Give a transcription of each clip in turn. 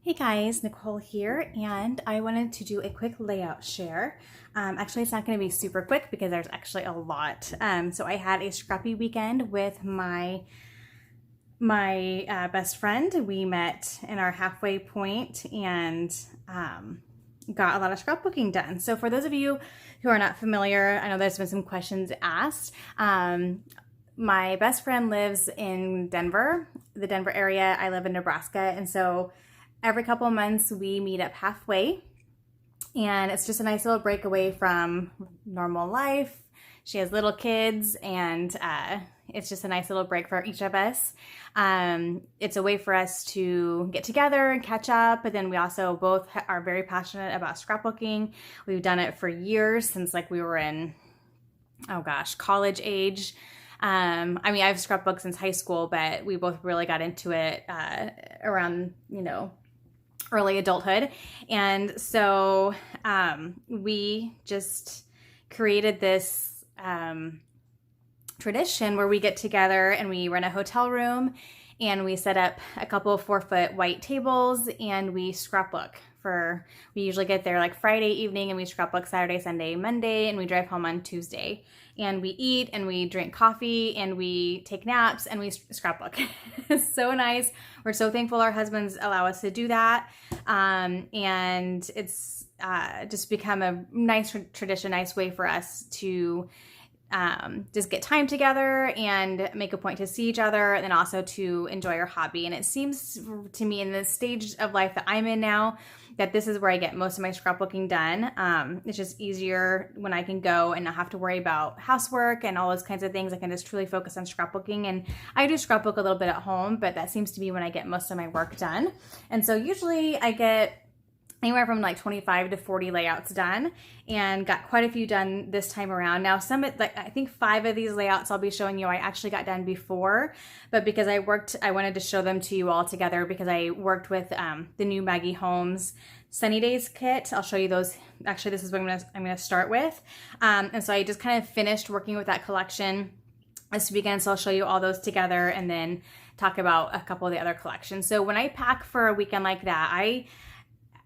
Hey guys, Nicole here, and I wanted to do a quick layout share. Actually, it's not going to be super quick because there's actually a lot. So I had a scrappy weekend with my best friend. We met in our halfway point and got a lot of scrapbooking done. So for those of you who are not familiar, I know there's been some questions asked. My best friend lives in Denver, the Denver area. I live in Nebraska, and so every couple of months we meet up halfway, and it's just a nice little breakaway from normal life. She has little kids, and it's just a nice little break for each of us. It's a way for us to get together and catch up, but then we also both are very passionate about scrapbooking. We've done it for years, since like we were in, oh gosh, college age. I mean, I've scrapbooked since high school, but we both really got into it around, early adulthood. And so we just created this tradition where we get together and we rent a hotel room and we set up a couple of 4-foot white tables and we scrapbook. We usually get there like Friday evening and we scrapbook Saturday, Sunday, Monday, and we drive home on Tuesday. And we eat and we drink coffee and we take naps and we scrapbook. It's so nice. We're so thankful our husbands allow us to do that. And it's just become a nice tradition, nice way for us to just get time together and make a point to see each other, and then also to enjoy our hobby. And it seems to me in the stage of life that I'm in now that this is where I get most of my scrapbooking done. It's just easier when I can go and not have to worry about housework and all those kinds of things. I can just truly focus on scrapbooking. And I do scrapbook a little bit at home, but that seems to be when I get most of my work done. And so usually I get anywhere from like 25 to 40 layouts done, and got quite a few done this time around. Now I think 5 of these layouts I'll be showing you I actually got done before, but because I wanted to show them to you all together because I worked with the new Maggie Holmes Sunny Days kit. I'll show you those. Actually, this is what I'm gonna start with. And so I just kind of finished working with that collection this weekend, so I'll show you all those together and then talk about a couple of the other collections. So when I pack for a weekend like that,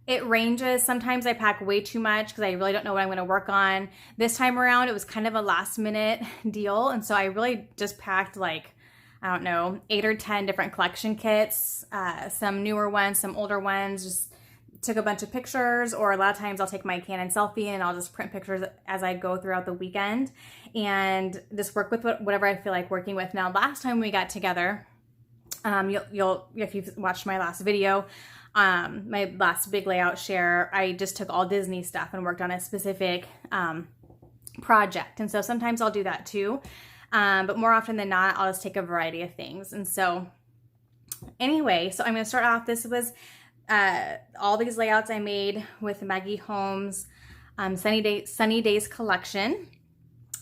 it ranges. Sometimes I pack way too much because I really don't know what I'm going to work on. This time around, it was kind of a last minute deal. And so I really just packed like, I don't know, 8 or 10 different collection kits, some newer ones, some older ones, just took a bunch of pictures, or a lot of times I'll take my Canon selfie and I'll just print pictures as I go throughout the weekend and just work with whatever I feel like working with. Now, last time we got together, you'll if you've watched my last video, my last big layout share, I just took all Disney stuff and worked on a specific project. And so sometimes I'll do that too. But more often than not, I'll just take a variety of things. And so anyway, so I'm going to start off. This was all these layouts I made with Maggie Holmes Sunny Days collection.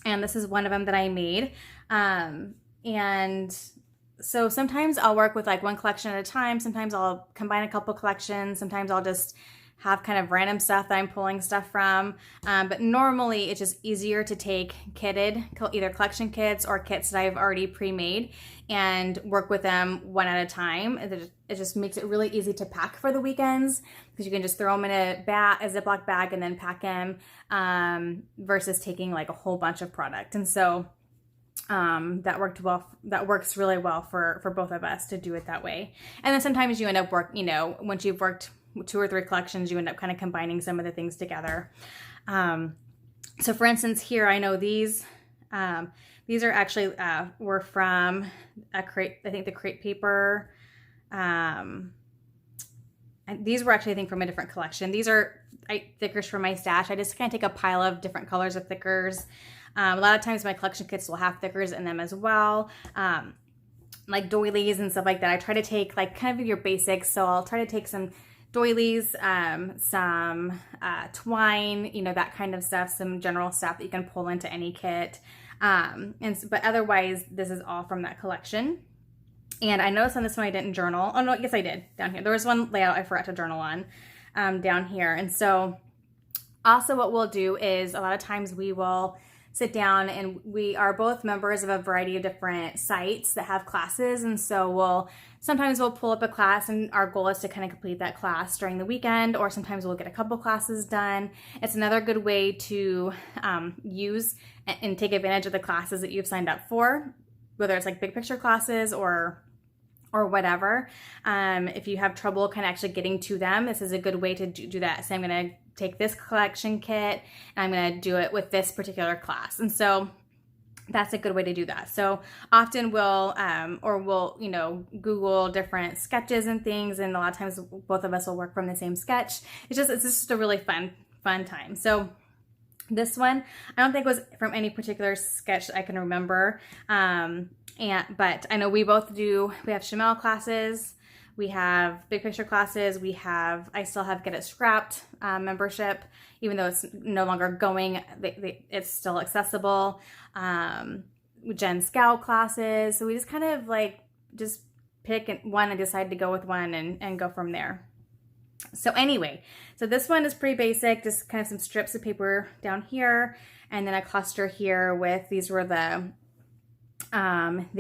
And this is one of them that I made. And so sometimes I'll work with like one collection at a time. Sometimes I'll combine a couple collections. Sometimes I'll just have kind of random stuff that I'm pulling stuff from. But normally it's just easier to take kitted, either collection kits or kits that I've already pre-made, and work with them one at a time. It just makes it really easy to pack for the weekends because you can just throw them in a Ziploc bag and then pack them versus taking like a whole bunch of product. And so that works really well for both of us to do it that way. And then sometimes you end up once you've worked 2 or 3 collections, you end up kind of combining some of the things together. So for instance, here, I know these are actually were from a crate, I think the Crate Paper. And these were actually, I think, from a different collection. These are thickers from my stash. I just kind of take a pile of different colors of thickers. A lot of times my collection kits will have thickers in them as well, like doilies and stuff like that. I try to take like kind of your basics. So I'll try to take some doilies, some twine, that kind of stuff, some general stuff that you can pull into any kit. But otherwise, this is all from that collection. And I noticed on this one I didn't journal. Oh no, yes I did, down here. There was one layout I forgot to journal on down here. And so also what we'll do is a lot of times we will sit down, and we are both members of a variety of different sites that have classes. And so sometimes we'll pull up a class, and our goal is to kind of complete that class during the weekend, or sometimes we'll get a couple classes done. It's another good way to use and take advantage of the classes that you've signed up for, whether it's like big picture classes or whatever. If you have trouble kind of actually getting to them, this is a good way to do that. So I'm going to take this collection kit and I'm going to do it with this particular class. And so that's a good way to do that. So often we'll Google different sketches and things. And a lot of times both of us will work from the same sketch. It's just a really fun time. So this one, I don't think was from any particular sketch I can remember. But I know we have Shamel classes, we have big picture classes, I still have Get It Scrapped membership, even though it's no longer going, it's still accessible. Jen Scout classes. So we just kind of just pick one and decide to go with one and go from there. So anyway, so this one is pretty basic, just kind of some strips of paper down here, and then a cluster here with, these were the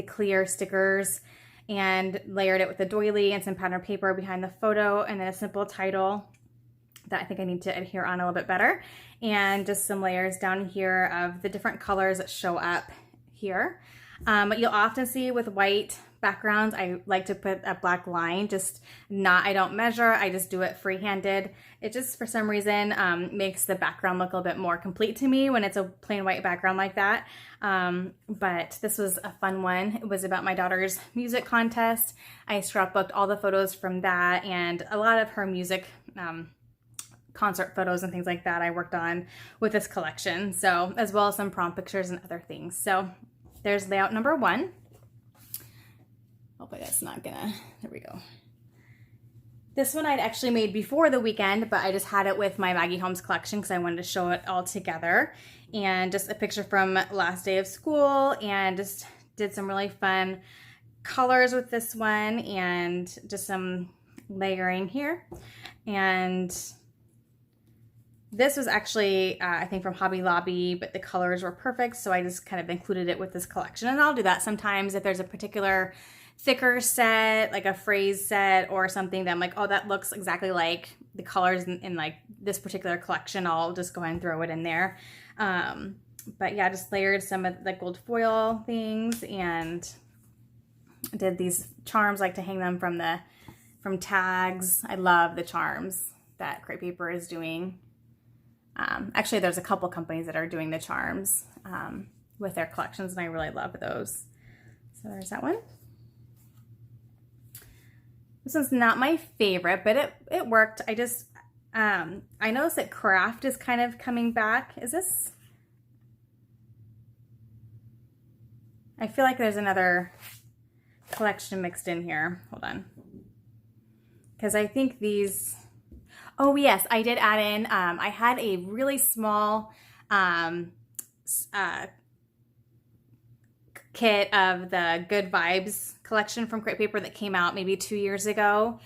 clear stickers, and layered it with a doily and some pattern paper behind the photo, and then a simple title that I think I need to adhere on a little bit better, and just some layers down here of the different colors that show up here. But you'll often see with white backgrounds, I like to put a black line, I don't measure, I just do it free-handed. It just, for some reason, makes the background look a little bit more complete to me when it's a plain white background like that. But this was a fun one. It was about my daughter's music contest. I scrapbooked all the photos from that, and a lot of her music concert photos and things like that I worked on with this collection. So, as well as some prom pictures and other things. So there's layout number 1. Hopefully that's not gonna, there we go. This one I'd actually made before the weekend, but I just had it with my Maggie Holmes collection because I wanted to show it all together. And just a picture from last day of school, and just did some really fun colors with this one, and just some layering here. And this was actually, I think, from Hobby Lobby, but the colors were perfect, so I just kind of included it with this collection. And I'll do that sometimes if there's a particular thicker set, like a phrase set or something that I'm like, oh, that looks exactly like the colors in like this particular collection. I'll just go ahead and throw it in there. But yeah, just layered some of the gold foil things, and did these charms, like to hang them from tags. I love the charms that Crate Paper is doing. Actually, there's a couple companies that are doing the charms with their collections, and I really love those. So there's that one. This one's not my favorite, but it worked. I noticed that craft is kind of coming back. Is this? I feel like there's another collection mixed in here. Hold on. Because I think these, oh yes, I did add in, I had a really small kit of the Good Vibes collection from Crate Paper that came out maybe 2 years ago.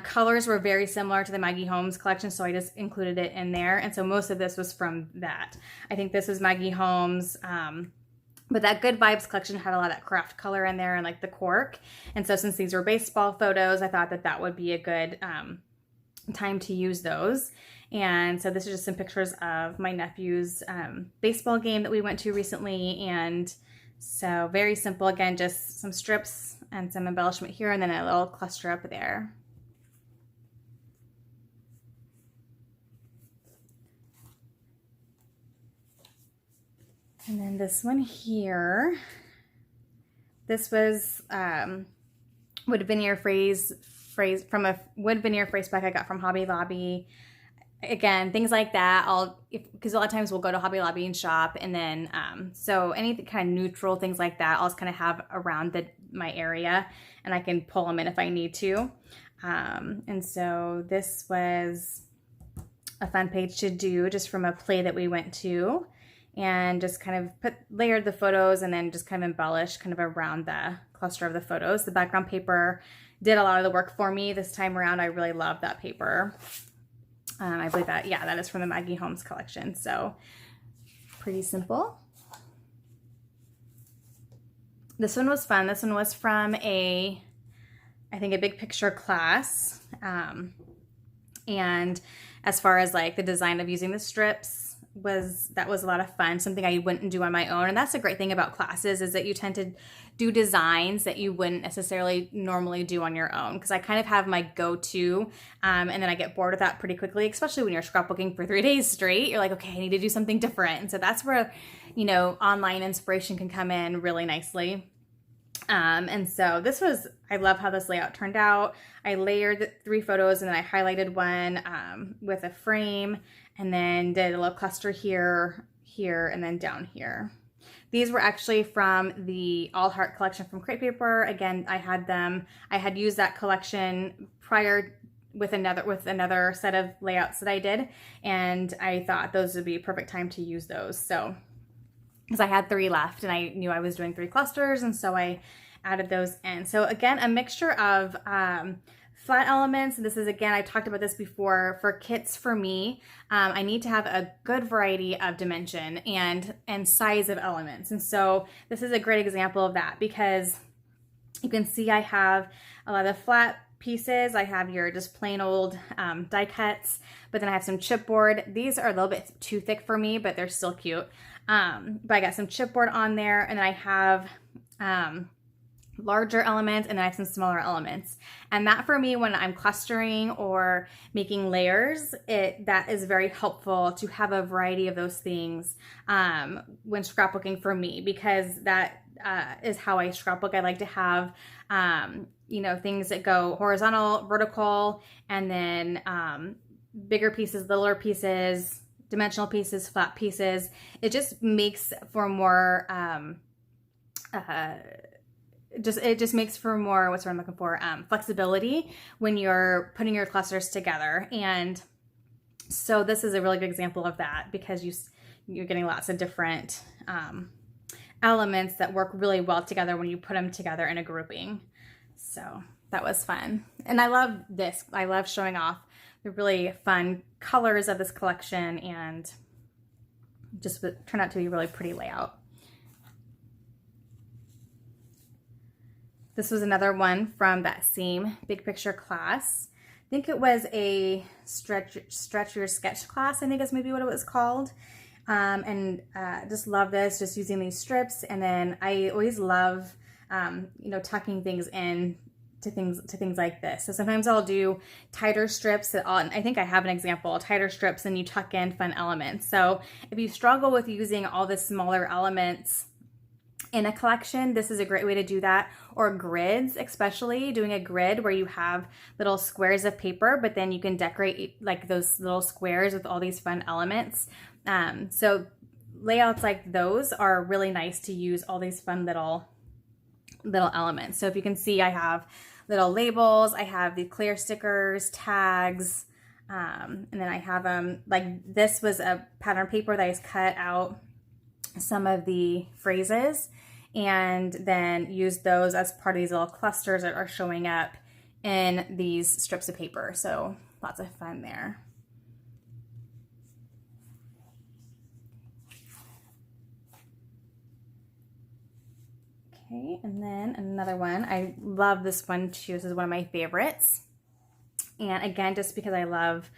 Colors were very similar to the Maggie Holmes collection, so I just included it in there. And so most of this was from that. I think this is Maggie Holmes, but that Good Vibes collection had a lot of that craft color in there and like the cork. And so since these were baseball photos, I thought that would be a good time to use those. And so this is just some pictures of my nephew's baseball game that we went to recently. And so very simple, again, just some strips and some embellishment here, and then a little cluster up there. And then this one here, this was wood veneer phrase from a wood veneer phrase pack I got from Hobby Lobby. Again, things like that, because a lot of times we'll go to Hobby Lobby and shop, and then, so any kind of neutral things like that, I'll just kind of have around my area, and I can pull them in if I need to. And so this was a fun page to do just from a play that we went to, and just kind of layered the photos, and then just kind of embellished kind of around the cluster of the photos. The background paper did a lot of the work for me this time around. I really love that paper. I believe that, yeah, that is from the Maggie Holmes collection. So pretty simple. This one was fun. This one was from I think a big picture class. And as far as like the design of using the strips, that was a lot of fun, something I wouldn't do on my own. And that's the great thing about classes, is that you tend to do designs that you wouldn't necessarily normally do on your own, because I kind of have my go-to, and then I get bored with that pretty quickly, especially when you're scrapbooking for 3 days straight. You're like, okay, I need to do something different. And so that's where, you know, online inspiration can come in really nicely. And so I love how this layout turned out. I layered 3 photos, and then I highlighted one with a frame, and then did a little cluster here, and then down here. These were actually from the All Heart collection from Crate Paper. Again, I had used that collection prior with another set of layouts that I did, and I thought those would be a perfect time to use those. So, because I had 3 left, and I knew I was doing 3 clusters, and so I added those in. So again, a mixture of flat elements. This is, again, I talked about this before, for kits for me, I need to have a good variety of dimension and size of elements. And so this is a great example of that, because you can see I have a lot of flat pieces. I have your just plain old die cuts, but then I have some chipboard. These are a little bit too thick for me, but they're still cute. But I got some chipboard on there, and then I have larger elements, and then I have some smaller elements. And that, for me, when I'm clustering or making layers, that is very helpful to have a variety of those things when scrapbooking for me, because that is how I scrapbook. I like to have you know, things that go horizontal, vertical, and then bigger pieces, littler pieces, dimensional pieces, flat pieces. It just makes for more it just makes for more, what's what I'm looking for, flexibility when you're putting your clusters together. And so this is a really good example of that, because you're getting lots of different elements that work really well together when you put them together in a grouping. So that was fun. And I love this. I love showing off the really fun colors of this collection, and just turned out to be a really pretty layout. This was another one from that same big picture class. I think it was a stretch your sketch class, I think is maybe what it was called. Just love this, just using these strips. And then I always love, you know, tucking things in to things like this. So sometimes I'll do tighter strips I think I have an example, tighter strips, and you tuck in fun elements. So if you struggle with using all the smaller elements in a collection, this is a great way to do that. Or grids, especially doing a grid where you have little squares of paper, but then you can decorate like those little squares with all these fun elements. So layouts like those are really nice to use all these fun little elements. So if you can see, I have little labels, I have the clear stickers, tags, and then I have them, like this was a pattern paper that I cut out some of the phrases, and then use those as part of these little clusters that are showing up in these strips of paper. So lots of fun there. Okay, and then another one. I love this one too. This is one of my favorites. And again, just because I love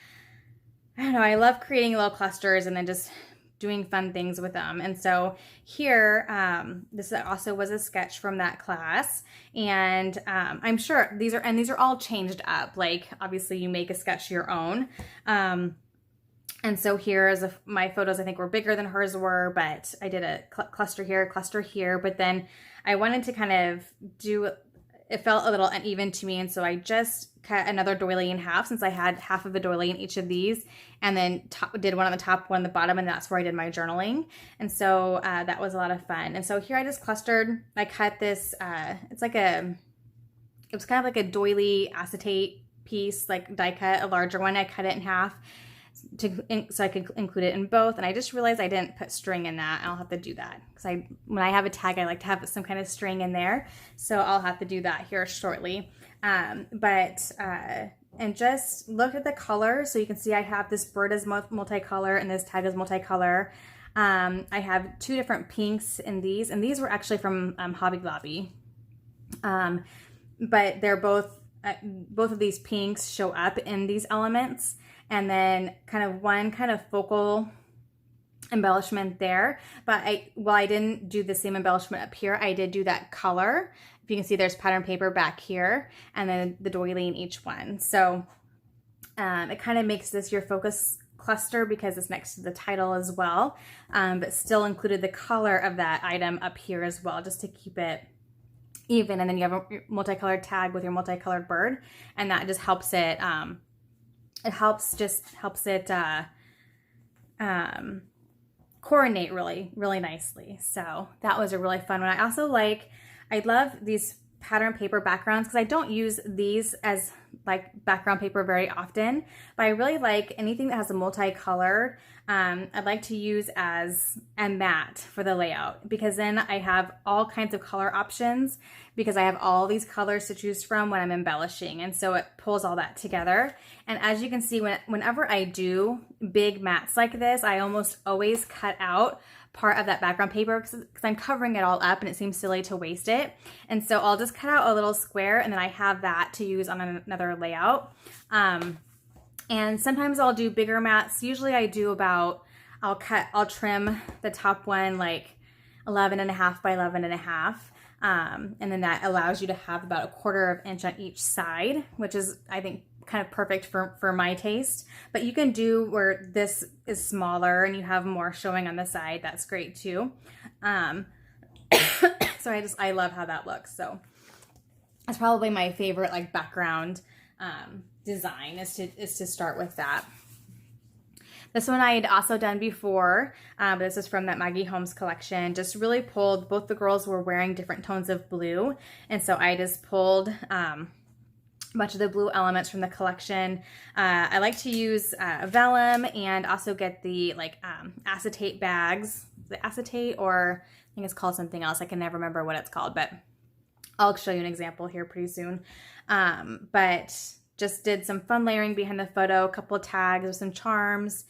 creating little clusters and then just doing fun things with them. And so here, this also was a sketch from that class. And I'm sure these are all changed up. Like, obviously you make a sketch your own. And so here is my photos, I think, were bigger than hers were, but I did a cluster here, but then I wanted to kind of it felt a little uneven to me, and so I just cut another doily in half, since I had half of a doily in each of these, and then did one on the top, one on the bottom, and that's where I did my journaling. And so that was a lot of fun. And so here I just clustered, I cut this, it was kind of like a doily acetate piece, like die cut, a larger one. I cut it in half so I could include it in both. And I just realized I didn't put string in that. I'll have to do that, because when I have a tag, I like to have some kind of string in there. So I'll have to do that here shortly. And just look at the color. So you can see I have this bird is multicolor and this tag is multicolor. I have two different pinks in these, and these were actually from Hobby Lobby. But they're both of these pinks show up in these elements, and then kind of one kind of focal embellishment there. But I didn't do the same embellishment up here. I did do that color. If you can see, there's pattern paper back here, and then the doily in each one. So it kind of makes this your focus cluster because it's next to the title as well, but still included the color of that item up here as well, just to keep it even. And then you have a multicolored tag with your multicolored bird, and that just helps it, helps it coordinate really nicely. So that was a really fun one. I love these pattern paper backgrounds because I don't use these as like background paper very often, but I really like anything that has a multicolor. I'd like to use as a mat for the layout, because then I have all kinds of color options, because I have all these colors to choose from when I'm embellishing, and so it pulls all that together. And as you can see, whenever I do big mats like this, I almost always cut out part of that background paper because I'm covering it all up and it seems silly to waste it. And so I'll just cut out a little square, and then I have that to use on another layout. And sometimes I'll do bigger mats. Usually I do I'll trim the top one like 11.5 by 11.5. And then that allows you to have about 1/4 inch on each side, which is, I think, kind of perfect for my taste. But you can do where this is smaller and you have more showing on the side. That's great too. So I love how that looks. So that's probably my favorite like background design is to start with that. This one I had also done before, but this is from that Maggie Holmes collection. Just really pulled, both the girls were wearing different tones of blue, and so I just pulled a bunch of the blue elements from the collection. I like to use vellum and also get the like acetate bags. The acetate, or I think it's called something else. I can never remember what it's called, but I'll show you an example here pretty soon. But just did some fun layering behind the photo, a couple of tags with some charms,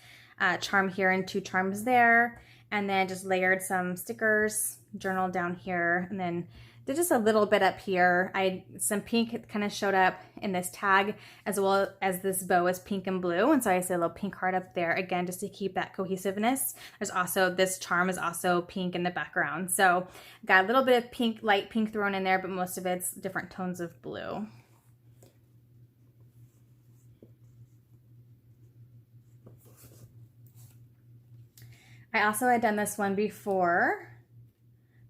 charm here and 2 charms there, and then just layered some stickers, journal down here, and then did just a little bit up here. Some pink kind of showed up in this tag, as well as this bow is pink and blue, and so I said a little pink heart up there, again, just to keep that cohesiveness. There's also, this charm is also pink in the background, so got a little bit of pink, light pink thrown in there, but most of it's different tones of blue. I also had done this one before,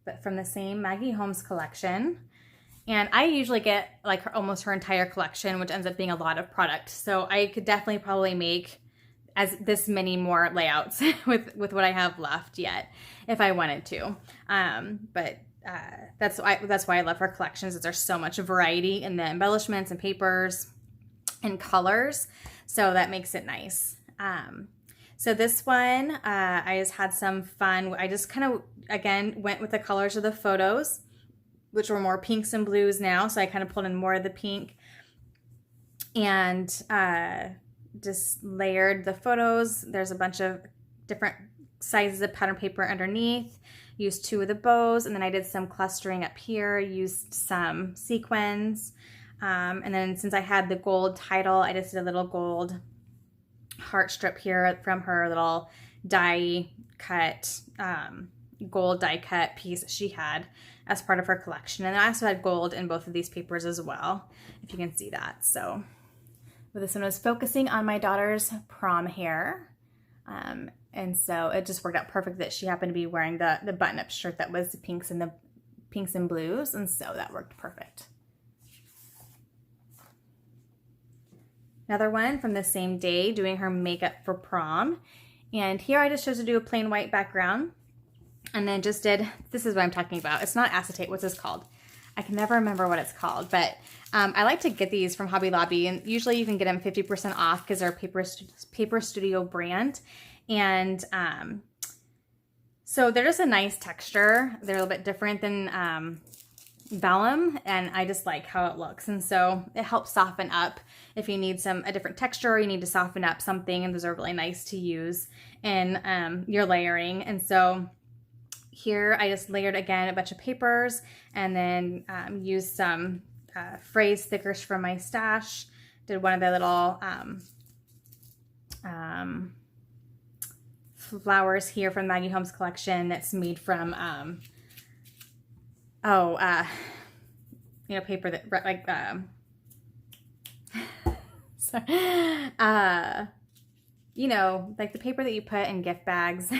but from the same Maggie Holmes collection. And I usually get like almost her entire collection, which ends up being a lot of product. So I could definitely probably make this many more layouts with what I have left yet, if I wanted to. But that's why I love her collections, is there's so much variety in the embellishments and papers and colors. So that makes it nice. So this one, I just had some fun. I just kind of, again, went with the colors of the photos, which were more pinks and blues now. So I kind of pulled in more of the pink and just layered the photos. There's a bunch of different sizes of pattern paper underneath. Used 2 of the bows, and then I did some clustering up here, used some sequins. And then since I had the gold title, I just did a little gold heart strip here from her little die cut, gold die cut piece she had as part of her collection. And I also had gold in both of these papers as well, if you can see that. So, but this one was focusing on my daughter's prom hair. And so it just worked out perfect that she happened to be wearing the button-up shirt that was the pinks and blues. And so that worked perfect. Another one from the same day, doing her makeup for prom. And here I just chose to do a plain white background. And then just did, this is what I'm talking about. It's not acetate, what's this called? I can never remember what it's called, but I like to get these from Hobby Lobby, and usually you can get them 50% off because they're a Paper Studio brand. And so they're just a nice texture. They're a little bit different than vellum, and I just like how it looks. And so it helps soften up if you need a different texture, or you need to soften up something, and those are really nice to use in your layering. And so here I just layered again a bunch of papers, and then used some phrase stickers from my stash. Did one of the little flowers here from Maggie Holmes collection that's made from paper that like sorry, like the paper that you put in gift bags.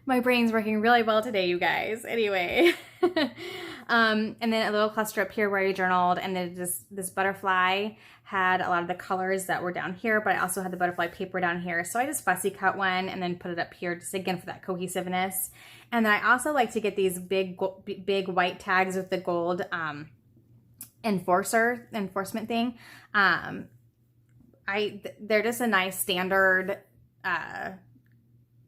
My brain's working really well today, you guys. Anyway, and then a little cluster up here where I journaled, and then this butterfly had a lot of the colors that were down here, but I also had the butterfly paper down here. So I just fussy cut one and then put it up here just again for that cohesiveness. And then I also like to get these big white tags with the gold enforcement thing. They're just a nice standard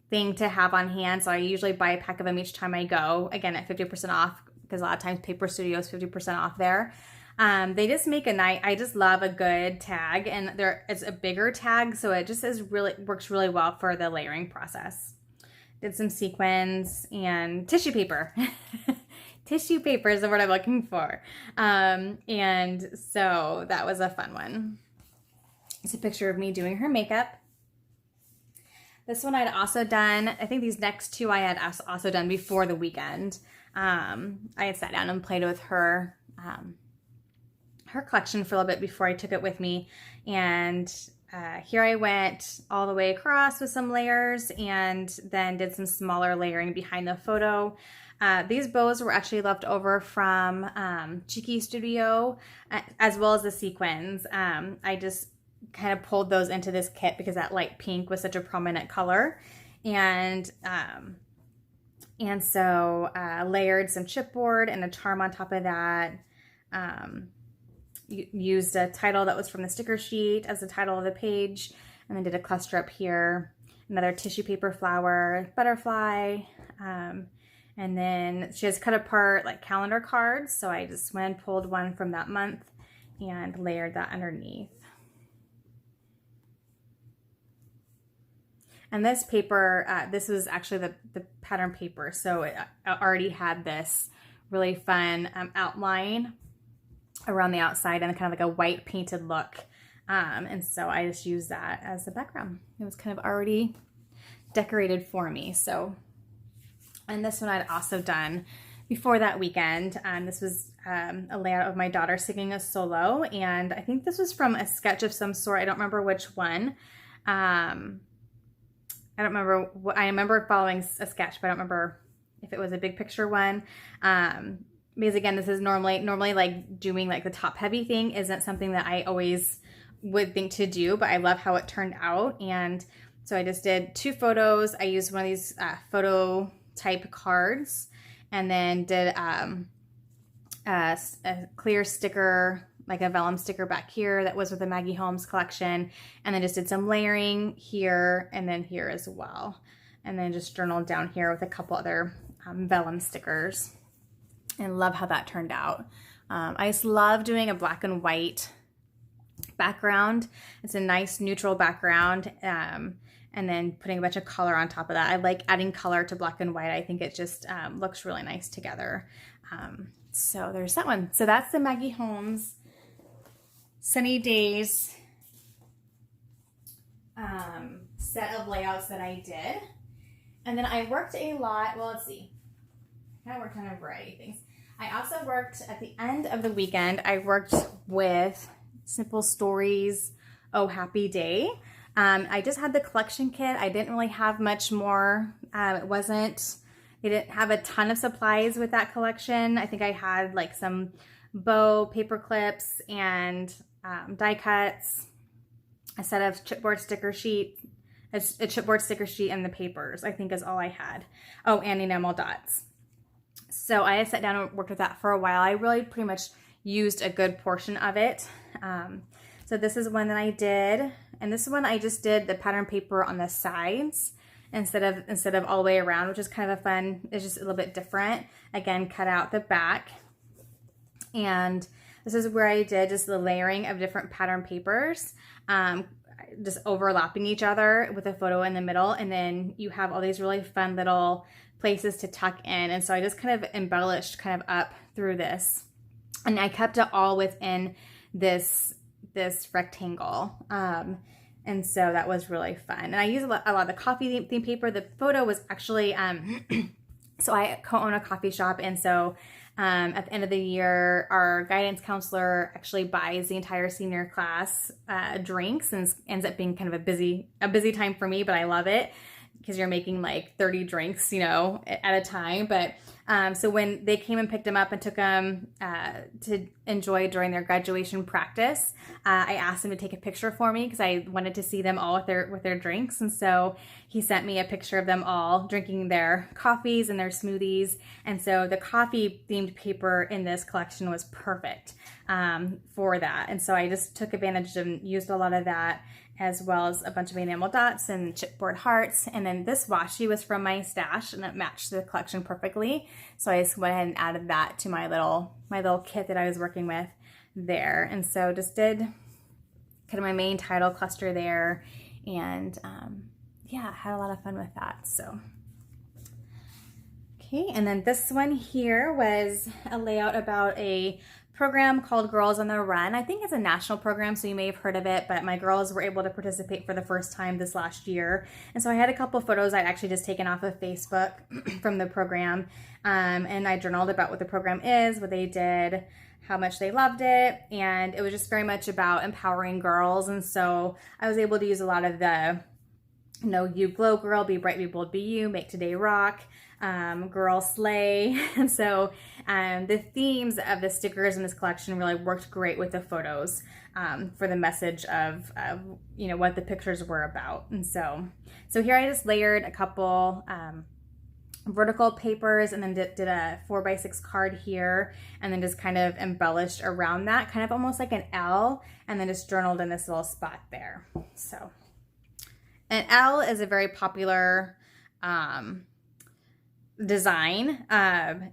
thing to have on hand. So I usually buy a pack of them each time I go, again at 50% off, because a lot of times Paper Studio is 50% off there. They just make I just love a good tag, and it's a bigger tag, so it just works really well for the layering process. Did some sequins and tissue paper. Tissue paper is the word I'm looking for. And so that was a fun one. It's a picture of me doing her makeup. This one I'd also done. I think these next two I had also done before the weekend. I had sat down and played with her collection for a little bit before I took it with me. And here I went all the way across with some layers, and then did some smaller layering behind the photo. These bows were actually left over from Cheeky Studio, as well as the sequins. I just kind of pulled those into this kit because that light pink was such a prominent color. And so layered some chipboard and a charm on top of that. Used a title that was from the sticker sheet as the title of the page, and then did a cluster up here, another tissue paper flower, butterfly, and then she has cut apart like calendar cards, so I just went and pulled one from that month and layered that underneath. And this paper, this was actually the pattern paper, so it already had this really fun outline around the outside and kind of like a white painted look. And so I just used that as the background. It was kind of already decorated for me. So, and this one I'd also done before that weekend. This was a layout of my daughter singing a solo, and I think this was from a sketch of some sort. I don't remember which one. I don't remember what, I remember following a sketch, but I don't remember if it was a big picture one. Because again, this is normally like doing like the top heavy thing isn't something that I always would think to do, but I love how it turned out. And so I just did 2 photos. I used one of these photo type cards, and then did a clear sticker, like a vellum sticker back here that was with the Maggie Holmes collection, and then just did some layering here and then here as well, and then just journaled down here with a couple other vellum stickers, and love how that turned out. I just love doing a black and white background. It's a nice neutral background, and then putting a bunch of color on top of that. I like adding color to black and white. I think it just looks really nice together. So there's that one. So that's the Maggie Holmes Sunny Days set of layouts that I did. And then I worked a lot, well, let's see. I worked on a variety of things. I also worked at the end of the weekend, I worked with Simple Stories, Oh Happy Day. I just had the collection kit. I didn't really have much more. They didn't have a ton of supplies with that collection. I think I had like some bow paper clips and die cuts, a set of chipboard sticker sheet, a chipboard sticker sheet, and the papers, I think is all I had. Oh, and enamel dots. So I sat down and worked with that for a while. I really pretty much used a good portion of it. So this is one that I did. And this one I just did the pattern paper on the sides instead of all the way around, which is kind of a fun, it's just a little bit different. Again, cut out the back. And this is where I did just the layering of different pattern papers, just overlapping each other with a photo in the middle. And then you have all these really fun little places to tuck in. And so I just kind of embellished kind of up through this. And I kept it all within this rectangle. And so that was really fun. And I used a lot of the coffee theme paper. The photo was actually, so I co-own a coffee shop. And so at the end of the year, our guidance counselor actually buys the entire senior class drinks, and ends up being kind of a busy time for me, but I love it because you're making like 30 drinks, you know, at a time. But so when they came and picked them up and took them to enjoy during their graduation practice, I asked him to take a picture for me because I wanted to see them all with their drinks. And so he sent me a picture of them all drinking their coffees and their smoothies. And so the coffee themed paper in this collection was perfect for that. And so I just took advantage and used a lot of that, as well as a bunch of enamel dots and chipboard hearts. And then this washi was from my stash, and it matched the collection perfectly. So I just went ahead and added that to my little kit that I was working with there. And so just did kind of my main title cluster there, and yeah, had a lot of fun with that. So okay, and then this one here was a layout about a program called Girls on the Run. I think it's a national program, so you may have heard of it, but my girls were able to participate for the first time this last year. And so I had a couple photos I'd actually just taken off of Facebook from the program, and I journaled about what the program is, what they did, how much they loved it, and it was just very much about empowering girls. And so I was able to use a lot of the, you know, you glow girl, be bright, be bold, be you, make today rock, girl slay. And so the themes of the stickers in this collection really worked great with the photos for the message of you know, what the pictures were about. And so here I just layered a couple vertical papers, and then did a 4x6 card here, and then just kind of embellished around that, kind of almost like an L, and then just journaled in this little spot there. So an L is a very popular design,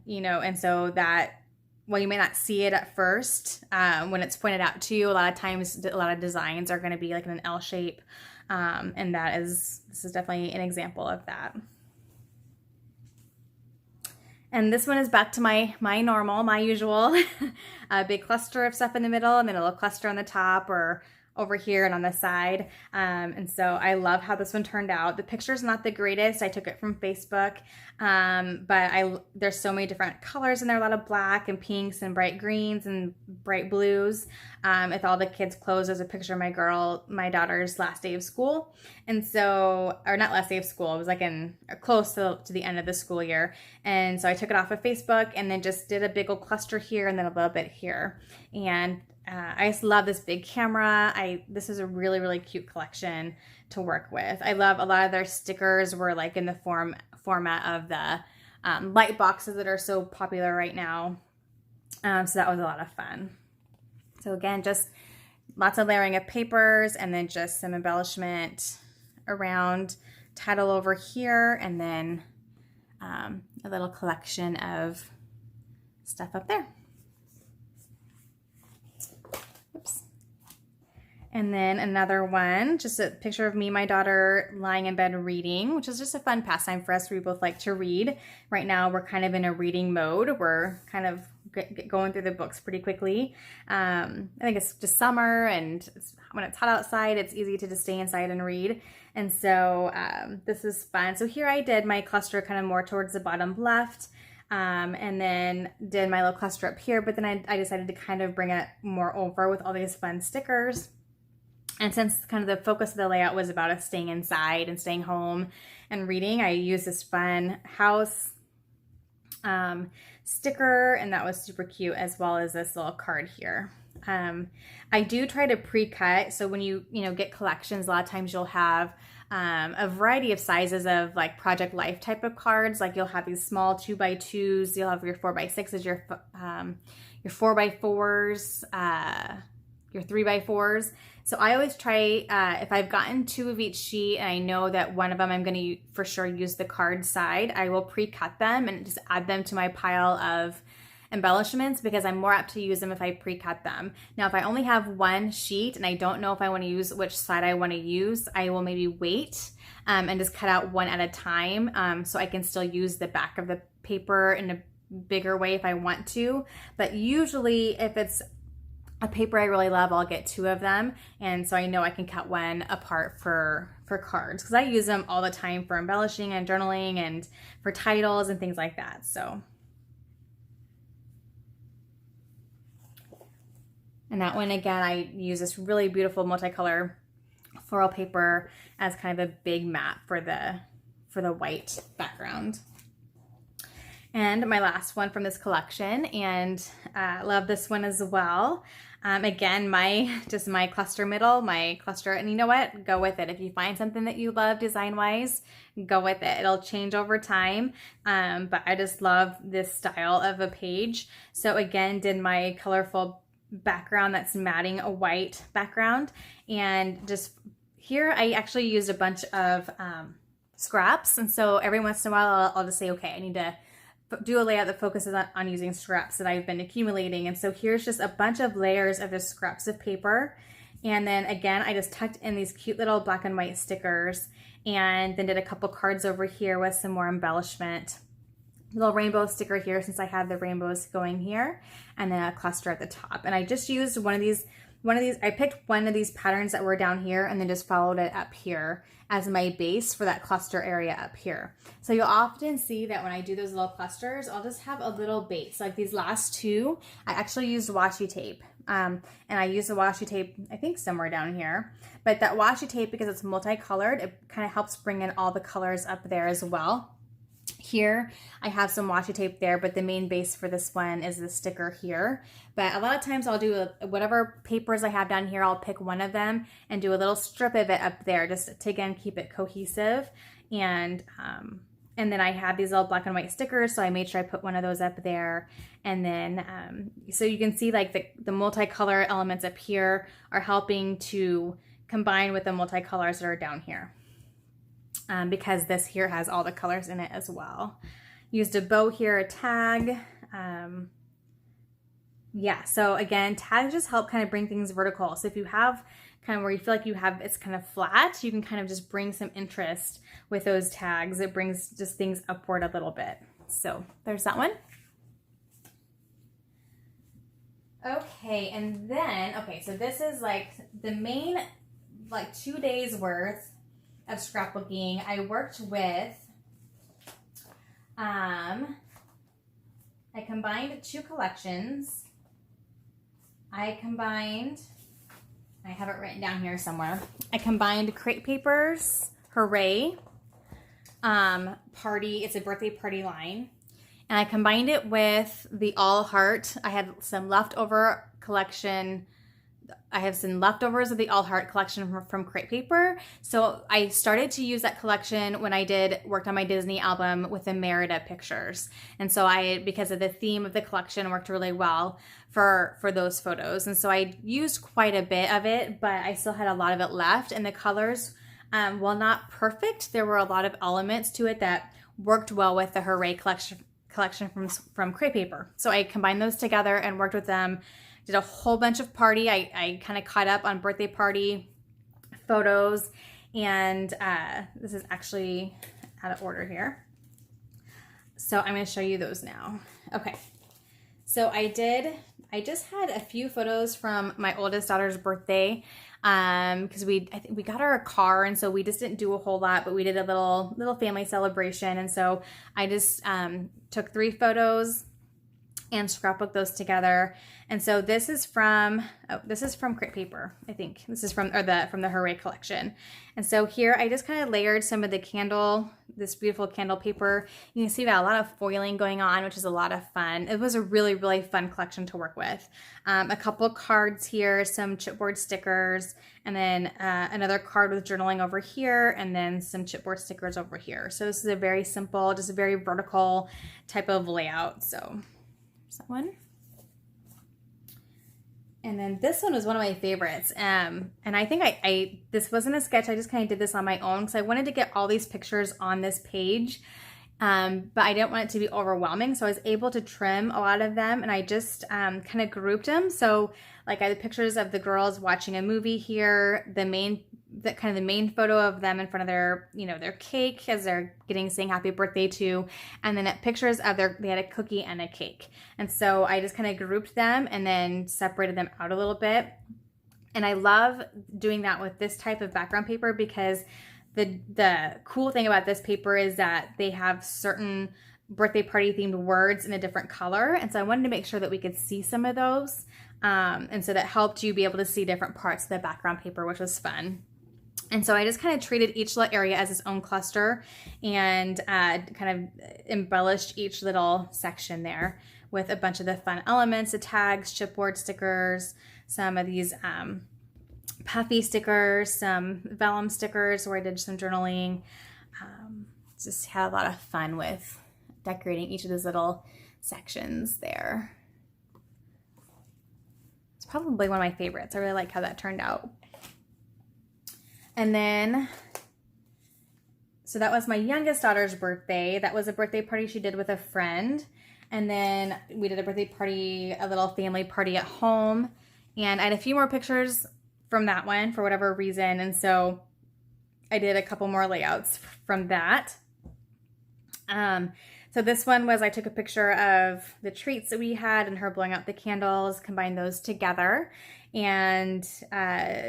you know, and so that, well, you may not see it at first when it's pointed out to you. A lot of times, a lot of designs are going to be like in an L shape, and this is definitely an example of that. And this one is back to my usual big cluster of stuff in the middle, and then a little cluster on the top or over here and on the side. And so I love how this one turned out. The picture's not the greatest. I took it from Facebook, but there's so many different colors in there, a lot of black and pinks and bright greens and bright blues. With all the kids' clothes, there's a picture of my daughter's last day of school. And so, or not last day of school, it was like close to the end of the school year. And so I took it off of Facebook and then just did a big old cluster here and then a little bit here. And I just love this big camera. This is a really, really cute collection to work with. I love a lot of their stickers were like in the format of the light boxes that are so popular right now. So that was a lot of fun. So again, just lots of layering of papers, and then just some embellishment around, title over here, and then a little collection of stuff up there. Oops. And then another one, just a picture of me and my daughter lying in bed reading, which is just a fun pastime for us. We both like to read. Right now, we're kind of in a reading mode. We're kind of going through the books pretty quickly. I think it's just summer, and when it's hot outside, it's easy to just stay inside and read. And so this is fun. So here I did my cluster kind of more towards the bottom left. And then did my little cluster up here, but then I decided to kind of bring it more over with all these fun stickers. And since kind of the focus of the layout was about us staying inside and staying home and reading, I used this fun house sticker, and that was super cute, as well as this little card here. I do try to pre-cut, so when you get collections, a lot of times you'll have a variety of sizes of like Project Life type of cards. Like you'll have these small 2x2s, you'll have your 4x6s, your 4x4s, your 3x4s. So I always try, if I've gotten 2 of each sheet and I know that one of them I'm going to for sure use the card side, I will pre-cut them and just add them to my pile of embellishments because I'm more apt to use them if I pre-cut them. Now, if I only have one sheet and I don't know if I want to use which side I want to use, I will maybe wait and just cut out one at a time so I can still use the back of the paper in a bigger way if I want to. But usually if it's a paper I really love, I'll get 2 of them, and so I know I can cut one apart for cards because I use them all the time for embellishing and journaling and for titles and things like that. So, and that one again, I use this really beautiful multicolor floral paper as kind of a big map for the white background. And my last one from this collection, and love this one as well. Again, my cluster middle, and you know what? Go with it. If you find something that you love design-wise, go with it. It'll change over time, but I just love this style of a page. So again, did my colorful background that's matting a white background, and just here I actually used a bunch of scraps, and so every once in a while I'll just say, okay, I need to do a layout that focuses on using scraps that I've been accumulating. And so here's just a bunch of layers of just scraps of paper. And then again, I just tucked in these cute little black and white stickers, and then did a couple cards over here with some more embellishment. Little rainbow sticker here since I have the rainbows going here, and then a cluster at the top. And I just used one of these, I picked one of these patterns that were down here and then just followed it up here as my base for that cluster area up here. So you'll often see that when I do those little clusters, I'll just have a little base. Like these last 2, I actually used washi tape. And I used the washi tape, I think somewhere down here. But that washi tape, because it's multicolored, it kind of helps bring in all the colors up there as well. Here I have some washi tape there, but the main base for this one is the sticker here. But a lot of times I'll do whatever papers I have down here, I'll pick one of them and do a little strip of it up there just to again keep it cohesive. And then I have these little black and white stickers, so I made sure I put one of those up there. And then so you can see like the multicolor elements up here are helping to combine with the multicolors that are down here. Because this here has all the colors in it as well. Used a bow here, a tag. Yeah, so again, tags just help kind of bring things vertical. So if you have kind of where you feel like it's kind of flat, you can kind of just bring some interest with those tags. It brings just things upward a little bit. So there's that one. Okay, and then, so this is like the main, 2 days worth of scrapbooking. I worked with, I combined 2 collections. I have it written down here somewhere. I combined Crate Papers, Hooray, Party, it's a birthday party line. And I combined it with the All Heart. I had some leftover collection. I have some leftovers of the All Heart collection from Crate Paper. So I started to use that collection when I worked on my Disney album with the Merida pictures. And so because of the theme of the collection, worked really well for those photos. And so I used quite a bit of it, but I still had a lot of it left. And the colors, while not perfect, there were a lot of elements to it that worked well with the Hooray collection from Crate Paper. So I combined those together and worked with them. Did a whole bunch of party. I kind of caught up on birthday party photos, and this is actually out of order here. So I'm going to show you those now. Okay, so I just had a few photos from my oldest daughter's birthday because we got her a car, and so we just didn't do a whole lot, but we did a little family celebration, and so I just took 3 photos and scrapbook those together. And so this is from Crate Paper, I think. This is from the Hooray collection. And so here I just kind of layered some of this beautiful candle paper. You can see we got a lot of foiling going on, which is a lot of fun. It was a really, really fun collection to work with. A couple of cards here, some chipboard stickers, and then another card with journaling over here, and then some chipboard stickers over here. So this is a very simple, just a very vertical type of layout. So that one. And then this one was one of my favorites. And I think this wasn't a sketch. I just kind of did this on my own because I wanted to get all these pictures on this page. But I didn't want it to be overwhelming. So I was able to trim a lot of them, and I just kind of grouped them. So like I had pictures of the girls watching a movie here, the main photo of them in front of their, their cake as they're saying happy birthday to, and then pictures of they had a cookie and a cake. And so I just kind of grouped them and then separated them out a little bit. And I love doing that with this type of background paper because the cool thing about this paper is that they have certain birthday party themed words in a different color. And so I wanted to make sure that we could see some of those. And so that helped you be able to see different parts of the background paper, which was fun. And so I just kind of treated each little area as its own cluster and kind of embellished each little section there with a bunch of the fun elements, the tags, chipboard stickers, some of these puffy stickers, some vellum stickers where I did some journaling. Just had a lot of fun with decorating each of those little sections there. It's probably one of my favorites. I really like how that turned out. And then, so that was my youngest daughter's birthday. That was a birthday party she did with a friend. And then we did a birthday party, a little family party at home. And I had a few more pictures from that one for whatever reason. And so I did a couple more layouts from that. So this one was, I took a picture of the treats that we had and her blowing out the candles, combined those together, and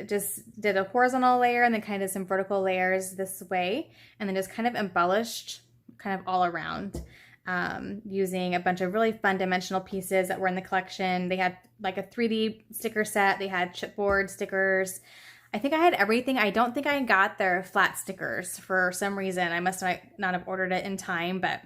just did a horizontal layer and then kind of some vertical layers this way, and then just kind of embellished kind of all around using a bunch of really fun dimensional pieces that were in the collection. They had like a 3D sticker set. They had chipboard stickers. I think I had everything. I don't think I got their flat stickers for some reason. I must not have ordered it in time, but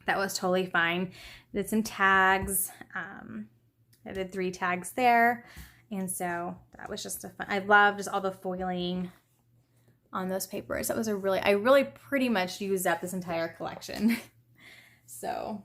that was totally fine. Did some tags. I did 3 tags there. And so that was just I love just all the foiling on those papers. That was I really pretty much used up this entire collection. So,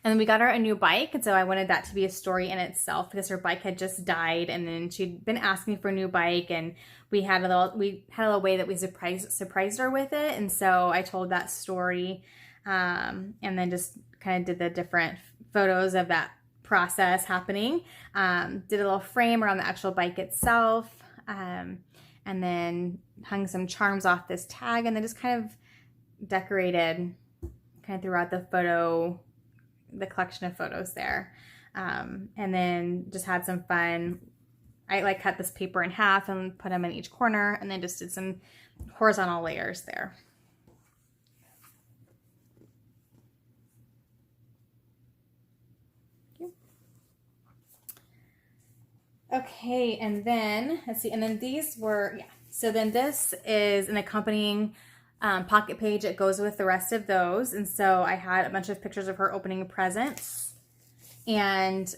and then we got her a new bike. And so I wanted that to be a story in itself because her bike had just died. And then she'd been asking for a new bike, and we had a little way that we surprised her with it. And so I told that story. And then just kind of did the different photos of that process happening. Did a little frame around the actual bike itself, and then hung some charms off this tag, and then just kind of decorated kind of throughout the collection of photos there. And then just had some fun. I cut this paper in half and put them in each corner, and then just did some horizontal layers there. Okay, and then, let's see, and then these were, so then this is an accompanying pocket page that goes with the rest of those. And so I had a bunch of pictures of her opening presents. And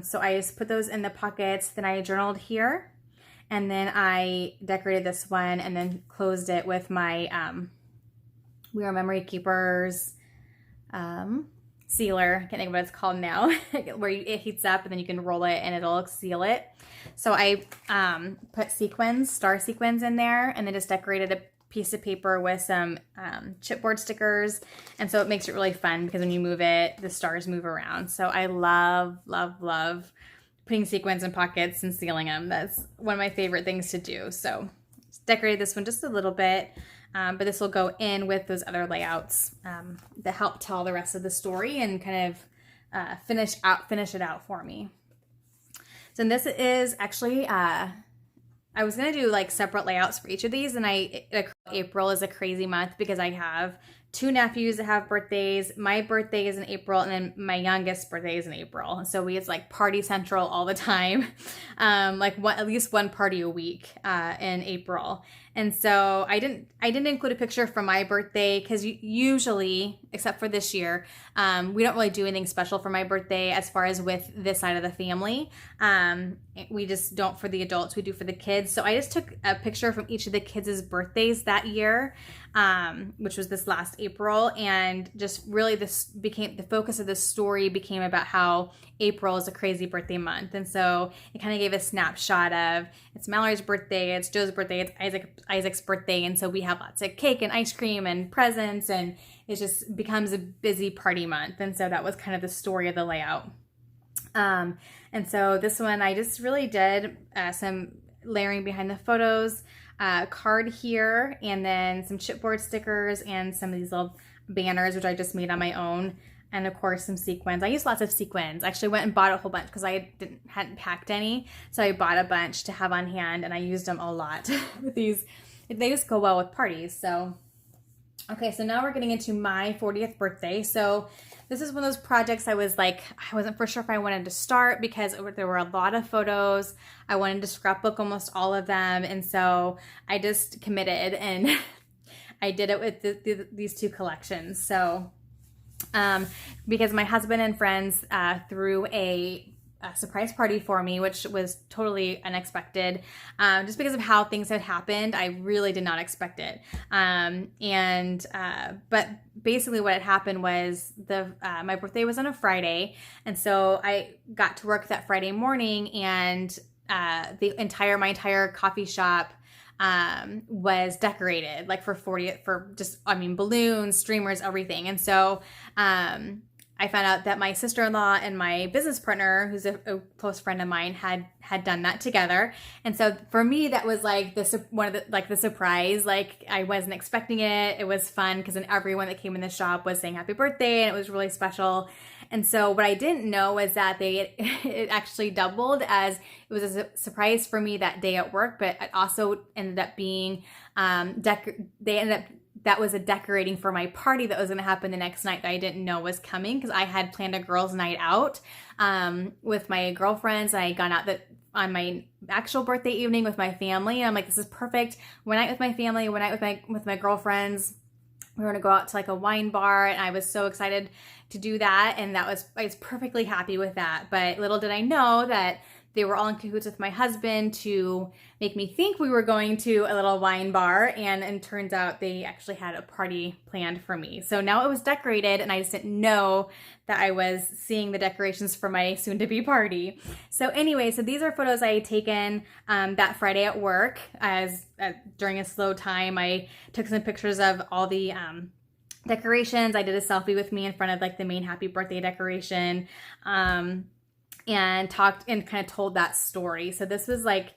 so I just put those in the pockets. Then I journaled here. And then I decorated this one and then closed it with my We Are Memory Keepers sealer. I can't think of what it's called now, where it heats up and then you can roll it and it'll seal it. So I put star sequins in there, and then just decorated a piece of paper with some chipboard stickers. And so it makes it really fun because when you move it, the stars move around. So I love, love, love putting sequins in pockets and sealing them. That's one of my favorite things to do. So decorated this one just a little bit. But this will go in with those other layouts that help tell the rest of the story and kind of finish it out for me. So this is actually, I was going to do like separate layouts for each of these, and April is a crazy month because I have 2 nephews that have birthdays. My birthday is in April, and then my youngest birthday is in April. So it's like party central all the time, at least one party a week in April. And so I didn't include a picture from my birthday because usually, except for this year, we don't really do anything special for my birthday as far as with this side of the family. We just don't for the adults, we do for the kids. So I just took a picture from each of the kids' birthdays that year, which was this last April. And just really this became the focus of this story became about how April is a crazy birthday month. And so it kind of gave a snapshot of it's Mallory's birthday, it's Joe's birthday, it's Isaac's birthday. And so we have lots of cake and ice cream and presents, and it just becomes a busy party month. And so that was kind of the story of the layout. And so this one, I just really did some layering behind the photos, card here, and then some chipboard stickers and some of these little banners, which I just made on my own. And of course, some sequins. I used lots of sequins. I actually went and bought a whole bunch because I hadn't packed any. So I bought a bunch to have on hand, and I used them a lot with these. They just go well with parties. So, okay, so now we're getting into my 40th birthday. So this is one of those projects I was like, I wasn't for sure if I wanted to start because there were a lot of photos. I wanted to scrapbook almost all of them. And so I just committed and I did it with these two collections. So because my husband and friends threw a surprise party for me, which was totally unexpected. Just because of how things had happened, I really did not expect it. But basically what had happened was my birthday was on a Friday. And so I got to work that Friday morning, and my entire coffee shop was decorated like for balloons, streamers, everything. And so, I found out that my sister-in-law and my business partner, who's a close friend of mine, had done that together. And so for me, that was like the surprise. Like I wasn't expecting it. It was fun because then everyone that came in the shop was saying happy birthday, and it was really special. And so what I didn't know was that it actually doubled, as it was a surprise for me that day at work, but it also ended up being that was a decorating for my party that was going to happen the next night that I didn't know was coming, because I had planned a girls' night out with my girlfriends. I had gone out on my actual birthday evening with my family, and I'm like, this is perfect. One night with my family, one night with my girlfriends. We were going to go out to like a wine bar, and I was so excited to do that, and I was perfectly happy with that. But little did I know that they were all in cahoots with my husband to make me think we were going to a little wine bar, and it turns out they actually had a party planned for me. So now it was decorated, and I just didn't know that I was seeing the decorations for my soon-to-be party. So anyway, so these are photos I had taken that Friday at work. During a slow time, I took some pictures of all the decorations. I did a selfie with me in front of like the main happy birthday decoration. And talked and kind of told that story. So this was like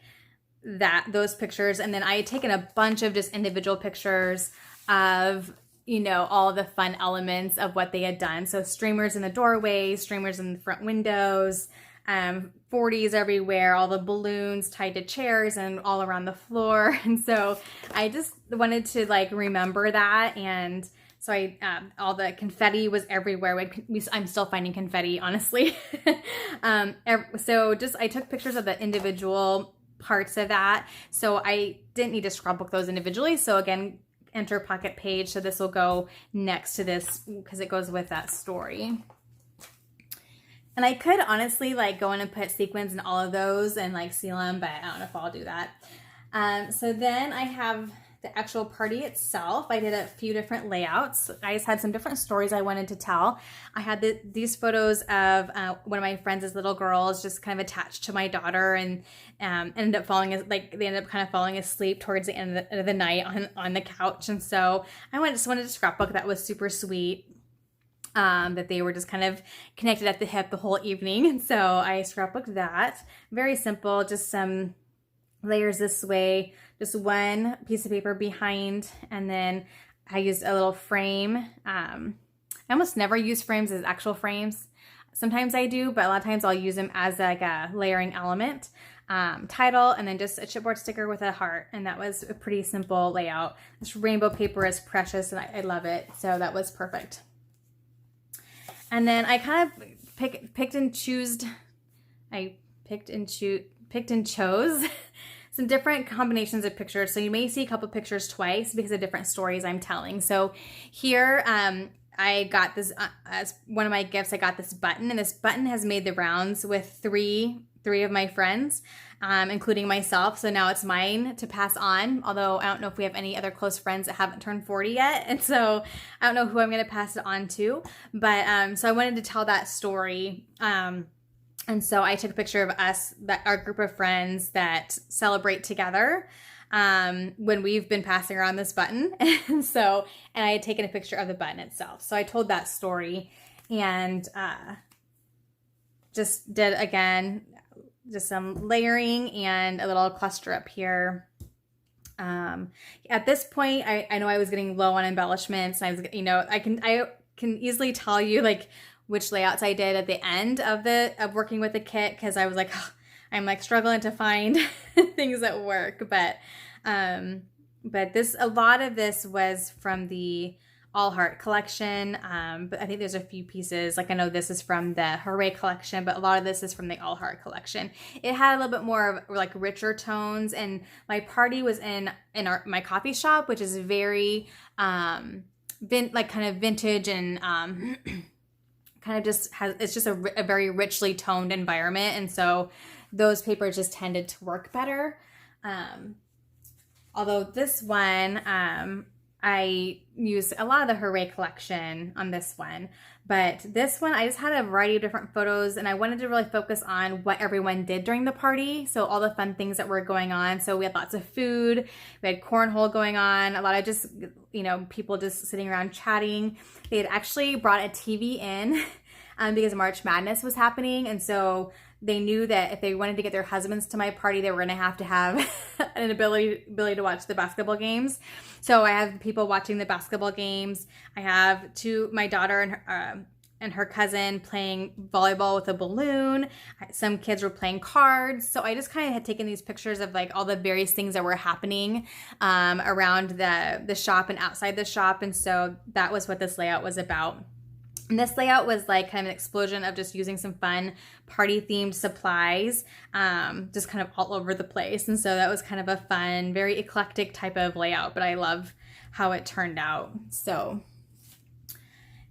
those pictures. And then I had taken a bunch of just individual pictures of, all the fun elements of what they had done. So streamers in the doorways, streamers in the front windows, 40s everywhere, all the balloons tied to chairs and all around the floor. And so I just wanted to like remember that. And so all the confetti was everywhere. I'm still finding confetti, honestly. So I took pictures of the individual parts of that. So I didn't need to scrapbook those individually. So again, enter pocket page. So this will go next to this because it goes with that story. And I could honestly like go in and put sequins in all of those and like seal them, but I don't know if I'll do that. So then I have the actual party itself. I did a few different layouts. I just had some different stories I wanted to tell. I had these photos of one of my friends' little girls just kind of attached to my daughter, and ended up they ended up kind of falling asleep towards the end of the night on the couch. And so I just wanted to scrapbook. That was super sweet. That they were just kind of connected at the hip the whole evening. And so I scrapbooked that. Very simple, just some layers this way, just one piece of paper behind, and then I used a little frame. I almost never use frames as actual frames. Sometimes I do, but a lot of times I'll use them as like a layering element. Title, and then just a chipboard sticker with a heart, and that was a pretty simple layout. This rainbow paper is precious, and I love it, so that was perfect. And then I kind of picked and chose some different combinations of pictures. So you may see a couple pictures twice because of different stories I'm telling. So here, I got this, as one of my gifts, I got this button, and this button has made the rounds with three of my friends. including myself. So now it's mine to pass on, although I don't know if we have any other close friends that haven't turned 40 yet. And so I don't know who I'm going to pass it on to. But so I wanted to tell that story. And so I took a picture of us, that our group of friends that celebrate together when we've been passing around this button. And I had taken a picture of the button itself. So I told that story and just did, again, just some layering and a little cluster up here. At this point, I know I was getting low on embellishments. I was, I can easily tell you like which layouts I did at the end of working with the kit, because I was like, oh, I'm like struggling to find things that work. But a lot of this was from the All Heart collection. But I think there's a few pieces, like I know this is from the Hooray collection, but a lot of this is from the All Heart collection. It had a little bit more of like richer tones, and my party was in my coffee shop, which is very kind of vintage and kind of just it's just a very richly toned environment, and so those papers just tended to work better. Although this one, I used a lot of the Hooray collection on this one, but this one I just had a variety of different photos, and I wanted to really focus on what everyone did during the party. So all the fun things that were going on. So we had lots of food, we had cornhole going on, a lot of just, people just sitting around chatting. They had actually brought a TV in because March Madness was happening, and so they knew that if they wanted to get their husbands to my party, they were going to have an ability to watch the basketball games. So I have people watching the basketball games. I have my daughter and her cousin playing volleyball with a balloon. Some kids were playing cards. So I just kind of had taken these pictures of like all the various things that were happening around the shop and outside the shop. And so that was what this layout was about. And this layout was like kind of an explosion of just using some fun party themed supplies, just kind of all over the place. And so that was kind of a fun, very eclectic type of layout, but I love how it turned out. So,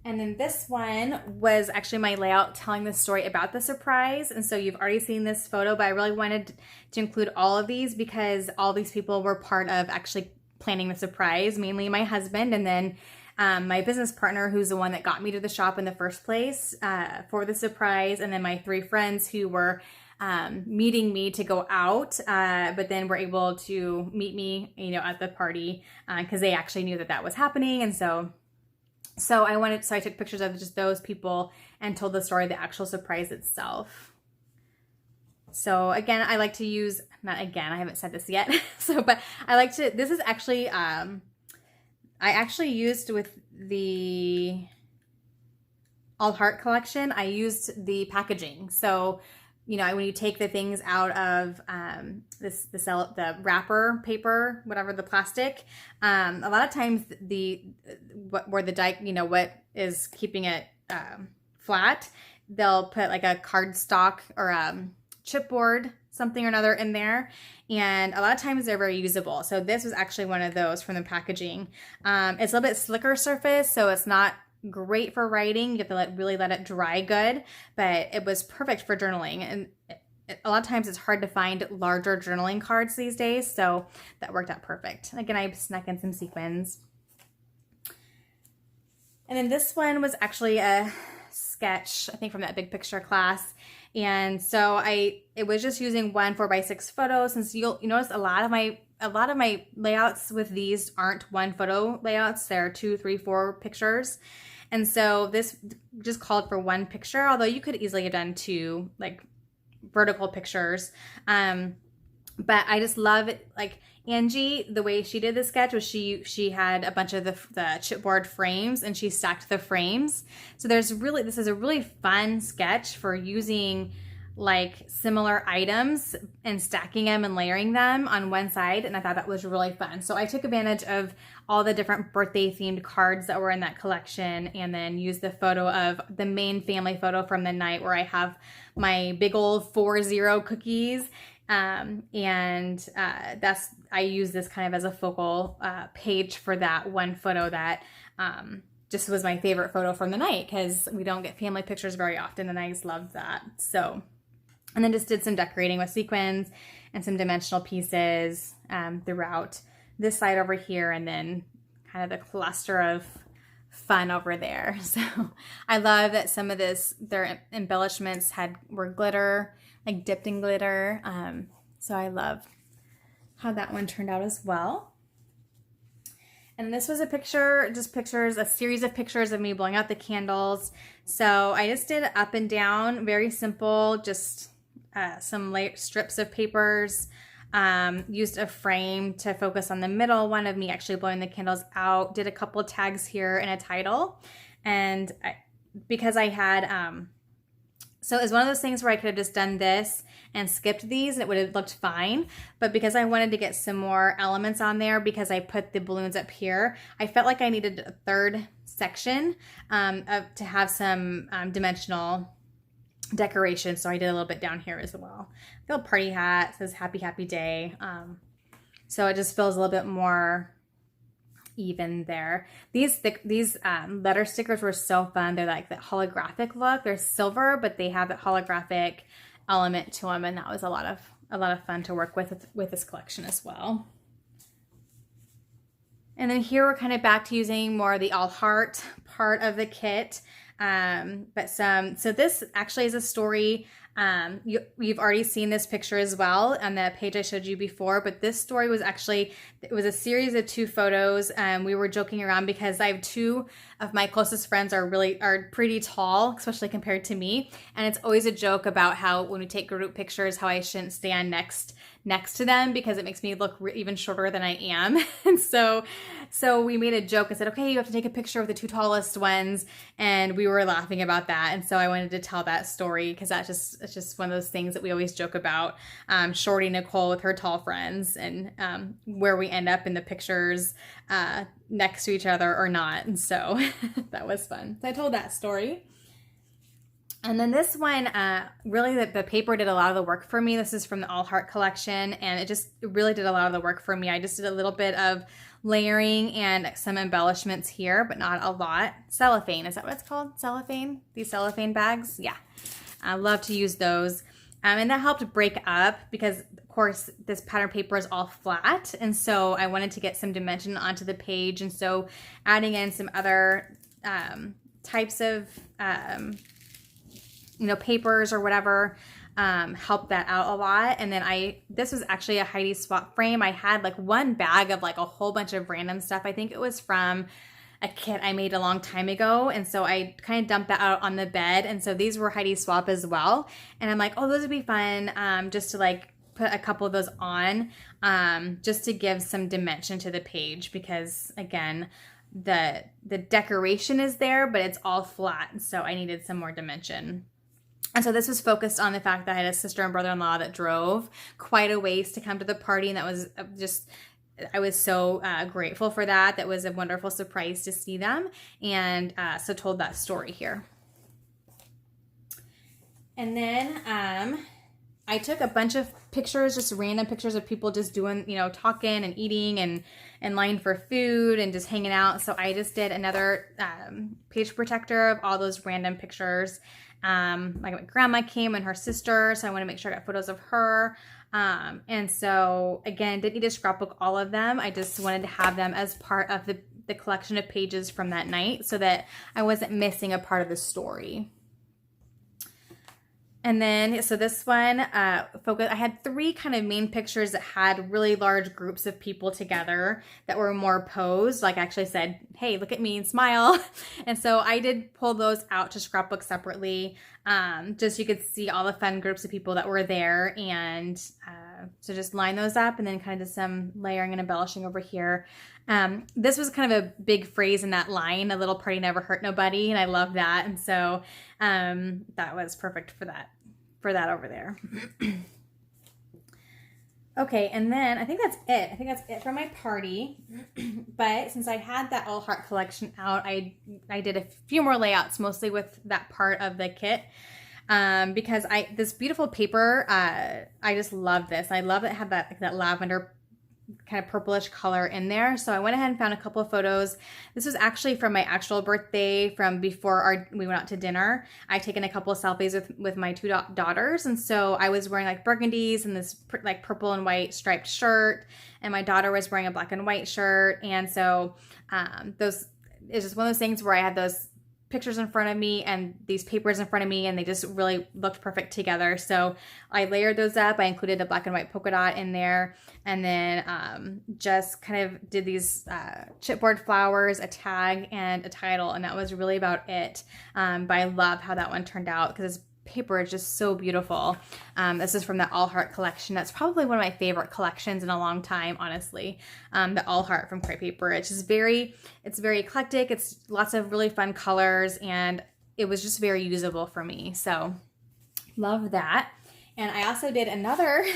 and then this one was actually my layout telling the story about the surprise. And so you've already seen this photo, but I really wanted to include all of these because all these people were part of actually planning the surprise, mainly my husband, and then my business partner, who's the one that got me to the shop in the first place for the surprise, and then my 3 friends who were meeting me to go out, but then were able to meet me, at the party because they actually knew that was happening. And so I took pictures of just those people and told the story of the actual surprise itself. So again, I like to use, not again, I haven't said this yet. This is actually, I actually used with the All Heart collection, I used the packaging. So, when you take the things out of the wrapper paper, whatever the plastic, a lot of times what is keeping it flat, they'll put like a cardstock or chipboard, something or another in there, and a lot of times they're very usable. So this was actually one of those from the packaging. It's a little bit slicker surface, so it's not great for writing. You have to really let it dry good, but it was perfect for journaling. And a lot of times it's hard to find larger journaling cards these days, so that worked out perfect. Again, I snuck in some sequins. And then this one was actually a sketch, I think from that big picture class. And so it was just using one 4x6 photo, since you notice a lot of my layouts with these aren't one photo layouts. They're 2, 3, 4 pictures. And so this just called for one picture, although you could easily have done 2 like vertical pictures. But I just love it. Like Angie, the way she did the sketch was she had a bunch of the chipboard frames, and she stacked the frames. So this is a really fun sketch for using like similar items and stacking them and layering them on one side. And I thought that was really fun. So I took advantage of all the different birthday themed cards that were in that collection, and then used the photo of the main family photo from the night where I have my big old 4-0 cookies. I use this kind of as a focal page for that one photo that just was my favorite photo from the night, because we don't get family pictures very often, and I just love that. So And then just did some decorating with sequins and some dimensional pieces throughout this side over here, and then kind of the cluster of fun over there. So I love that some of their embellishments were glitter, like dipped in glitter. So I love how that one turned out as well. And this was a series of pictures of me blowing out the candles. So I just did up and down, very simple, just some strips of papers. Used a frame to focus on the middle one of me actually blowing the candles out. Did a couple tags here and a title. And because I had, so it was one of those things where I could have just done this and skipped these and it would have looked fine. But because I wanted to get some more elements on there, because I put the balloons up here, I felt like I needed a third section to have some dimensional decoration. So I did a little bit down here as well. Little party hat, says happy, happy day. So it just feels a little bit more even there. These letter stickers were so fun. They're like the holographic look. They're silver, but they have that holographic element to them, and that was a lot of fun to work with this collection as well. And then here we're kind of back to using more of the all heart part of the kit. So this actually is a story. You've already seen this picture as well on the page I showed you before, but this story was actually, it was a series of 2 photos. We were joking around because I have 2 of my closest friends are pretty tall, especially compared to me. And it's always a joke about how when we take group pictures, how I shouldn't stand next to them because it makes me look even shorter than I am. And so we made a joke and said, okay, you have to take a picture of the 2 tallest ones. And we were laughing about that. And so I wanted to tell that story because it's just one of those things that we always joke about. Shorty Nicole with her tall friends and where we end up in the pictures next to each other or not. And so that was fun. So I told that story. And then this one, really the paper did a lot of the work for me. This is from the All Heart collection, and it really did a lot of the work for me. I just did a little bit of layering and some embellishments here, but not a lot. Cellophane, is that what it's called? Cellophane? These cellophane bags? Yeah, I love to use those. And that helped break up because, of course, this pattern paper is all flat. And so I wanted to get some dimension onto the page. And so adding in some other types of papers or whatever, helped that out a lot. And then this was actually a Heidi swap frame. I had like one bag of like a whole bunch of random stuff. I think it was from a kit I made a long time ago. And so I kind of dumped that out on the bed. And so these were Heidi swap as well. And I'm like, oh, those would be fun, just to like put a couple of those on, just to give some dimension to the page, because again, the decoration is there, but it's all flat. So I needed some more dimension. And so this was focused on the fact that I had a sister and brother-in-law that drove quite a ways to come to the party. And that was I was so grateful for that. That was a wonderful surprise to see them. And so told that story here. And then I took a bunch of pictures, just random pictures of people just doing, talking and eating and in line for food and just hanging out. So I just did another page protector of all those random pictures. Like my grandma came and her sister, so I want to make sure I got photos of her. And so again, didn't need to scrapbook all of them. I just wanted to have them as part of the collection of pages from that night so that I wasn't missing a part of the story. And then, so this one, I had 3 kind of main pictures that had really large groups of people together that were more posed. Like I actually said, hey, look at me and smile. And so I did pull those out to scrapbook separately, just so you could see all the fun groups of people that were there. And so just line those up and then kind of some layering and embellishing over here. This was kind of a big phrase in that line, a little party never hurt nobody. And I love that. And so that was perfect for that over there. Okay, and then I think that's it. I think that's it for my party. But since I had that All Heart collection out, I did a few more layouts, mostly with that part of the kit. Because this beautiful paper, I just love this. I love that it had that lavender kind of purplish color in there. So I went ahead and found a couple of photos. This was actually from my actual birthday from before we went out to dinner. I'd taken a couple of selfies with my two daughters. And so I was wearing like burgundies and this like purple and white striped shirt. And my daughter was wearing a black and white shirt. And so it's just one of those things where I had those pictures in front of me and these papers in front of me, and they just really looked perfect together. So I layered those up. I included a black and white polka dot in there, and then just kind of did these chipboard flowers, a tag, and a title, and that was really about it. But I love how that one turned out because it's paper is just so beautiful. This is from the All Heart collection. That's probably one of my favorite collections in a long time, honestly. The All Heart from Crate Paper. It's just very eclectic. It's lots of really fun colors, and it was just very usable for me. So love that. And I also did another,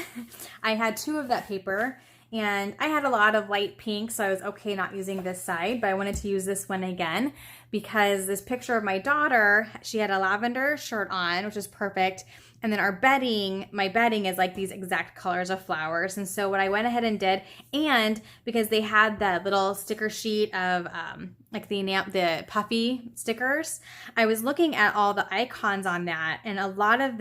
I had two of that paper, and I had a lot of light pink, so I was okay not using this side, but I wanted to use this one again because this picture of my daughter, she had a lavender shirt on, which is perfect. And then my bedding is like these exact colors of flowers. And so what I went ahead and did, and because they had that little sticker sheet of like the puffy stickers, I was looking at all the icons on that, and a lot of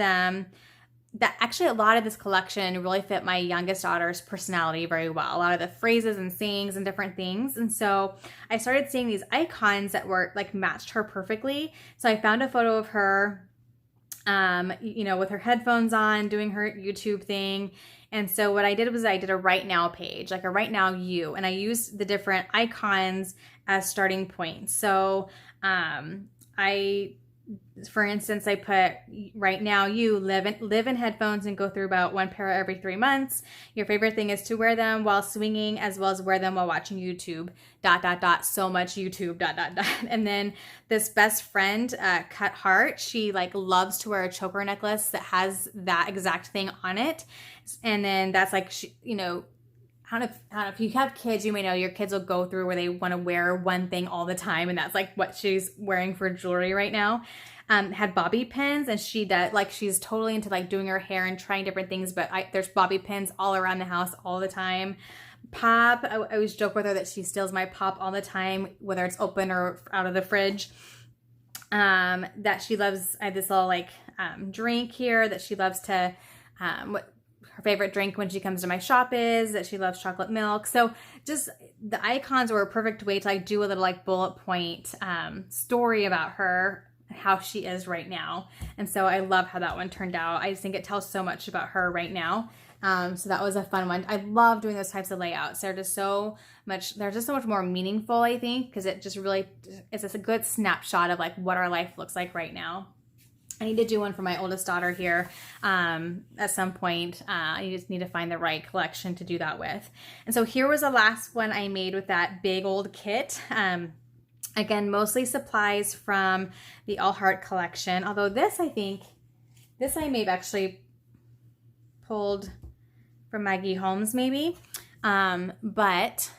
this collection really fit my youngest daughter's personality very well. A lot of the phrases and sayings and different things. And so I started seeing these icons that were like matched her perfectly. So I found a photo of her, with her headphones on, doing her YouTube thing. And so what I did was I did a right now page, like a right now you, and I used the different icons as starting points. So, for instance, I put right now you live in headphones and go through about one pair every 3 months. Your favorite thing is to wear them while swinging as well as wear them while watching YouTube, ... so much YouTube, ... And then this best friend, Cut Heart, she like loves to wear a choker necklace that has that exact thing on it. And then that's like, I don't know if you have kids, you may know your kids will go through where they want to wear one thing all the time, and that's like what she's wearing for jewelry right now. Had bobby pins, and she's totally into like doing her hair and trying different things, but there's bobby pins all around the house all the time. Pop, I always joke with her that she steals my pop all the time, whether it's open or out of the fridge. That she loves, I have this little like drink here that she loves to, her favorite drink when she comes to my shop is that she loves chocolate milk. So just the icons were a perfect way to like do a little like bullet point story about her, how she is right now. And so I love how that one turned out. I just think it tells so much about her right now. So that was a fun one. I love doing those types of layouts. They're just so much more meaningful, I think, because it just really, it's just a good snapshot of like what our life looks like right now. I need to do one for my oldest daughter here at some point. I just need to find the right collection to do that with. And so here was the last one I made with that big old kit. Again, mostly supplies from the All Heart collection. Although this I may have actually pulled from Maggie Holmes maybe. But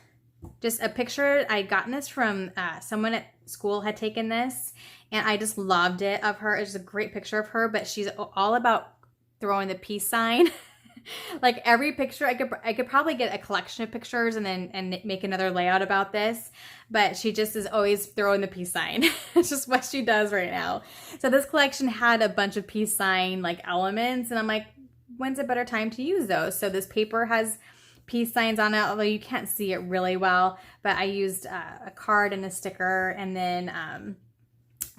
just a picture, I'd gotten this from someone at school had taken this, and I just loved it of her. It's a great picture of her, but she's all about throwing the peace sign. Like every picture, I could probably get a collection of pictures and make another layout about this, but she just is always throwing the peace sign. It's just what she does right now. So this collection had a bunch of peace sign like elements, and I'm like, when's a better time to use those? So this paper has peace signs on it, although you can't see it really well, but I used a card and a sticker, and then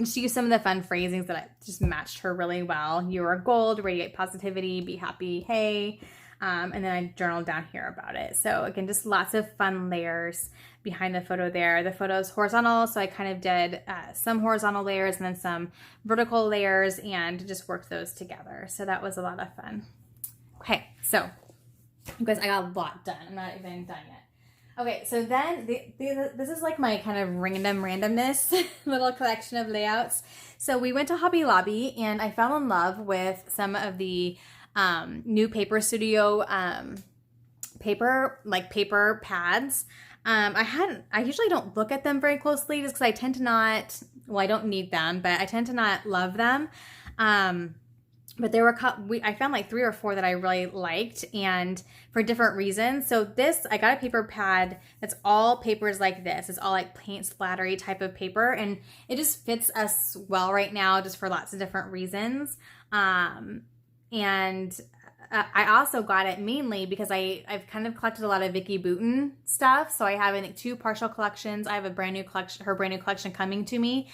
she used some of the fun phrasings that just matched her really well. You are gold, radiate positivity, be happy, hey. And then I journaled down here about it. So again, just lots of fun layers behind the photo there. The photo's horizontal, so I kind of did some horizontal layers and then some vertical layers and just worked those together. So that was a lot of fun. Okay, so you guys, I got a lot done. I'm not even done yet. Okay, so then this is like my kind of randomness little collection of layouts. So we went to Hobby Lobby, and I fell in love with some of the new Paper Studio paper pads. I usually don't look at them very closely just because I tend to not, well, I don't need them, but I tend to not love them. but there were I found like 3 or 4 that I really liked, and for different reasons. So this, I got a paper pad that's all papers like this. It's all like paint splattery type of paper, and it just fits us well right now, just for lots of different reasons. And I also got it mainly because I've kind of collected a lot of Vicki Boutin stuff. So I have, I think, 2 partial collections. I have a brand new collection, her brand new collection coming to me.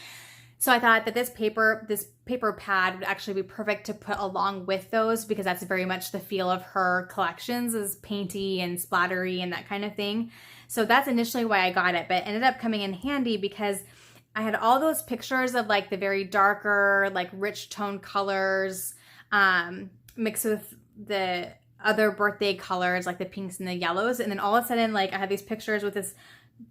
So I thought that this paper pad would actually be perfect to put along with those, because that's very much the feel of her collections, is painty and splattery and that kind of thing. So that's initially why I got it, but it ended up coming in handy because I had all those pictures of like the very darker, like rich tone colors, mixed with the other birthday colors, like the pinks and the yellows. And then all of a sudden, like I had these pictures with this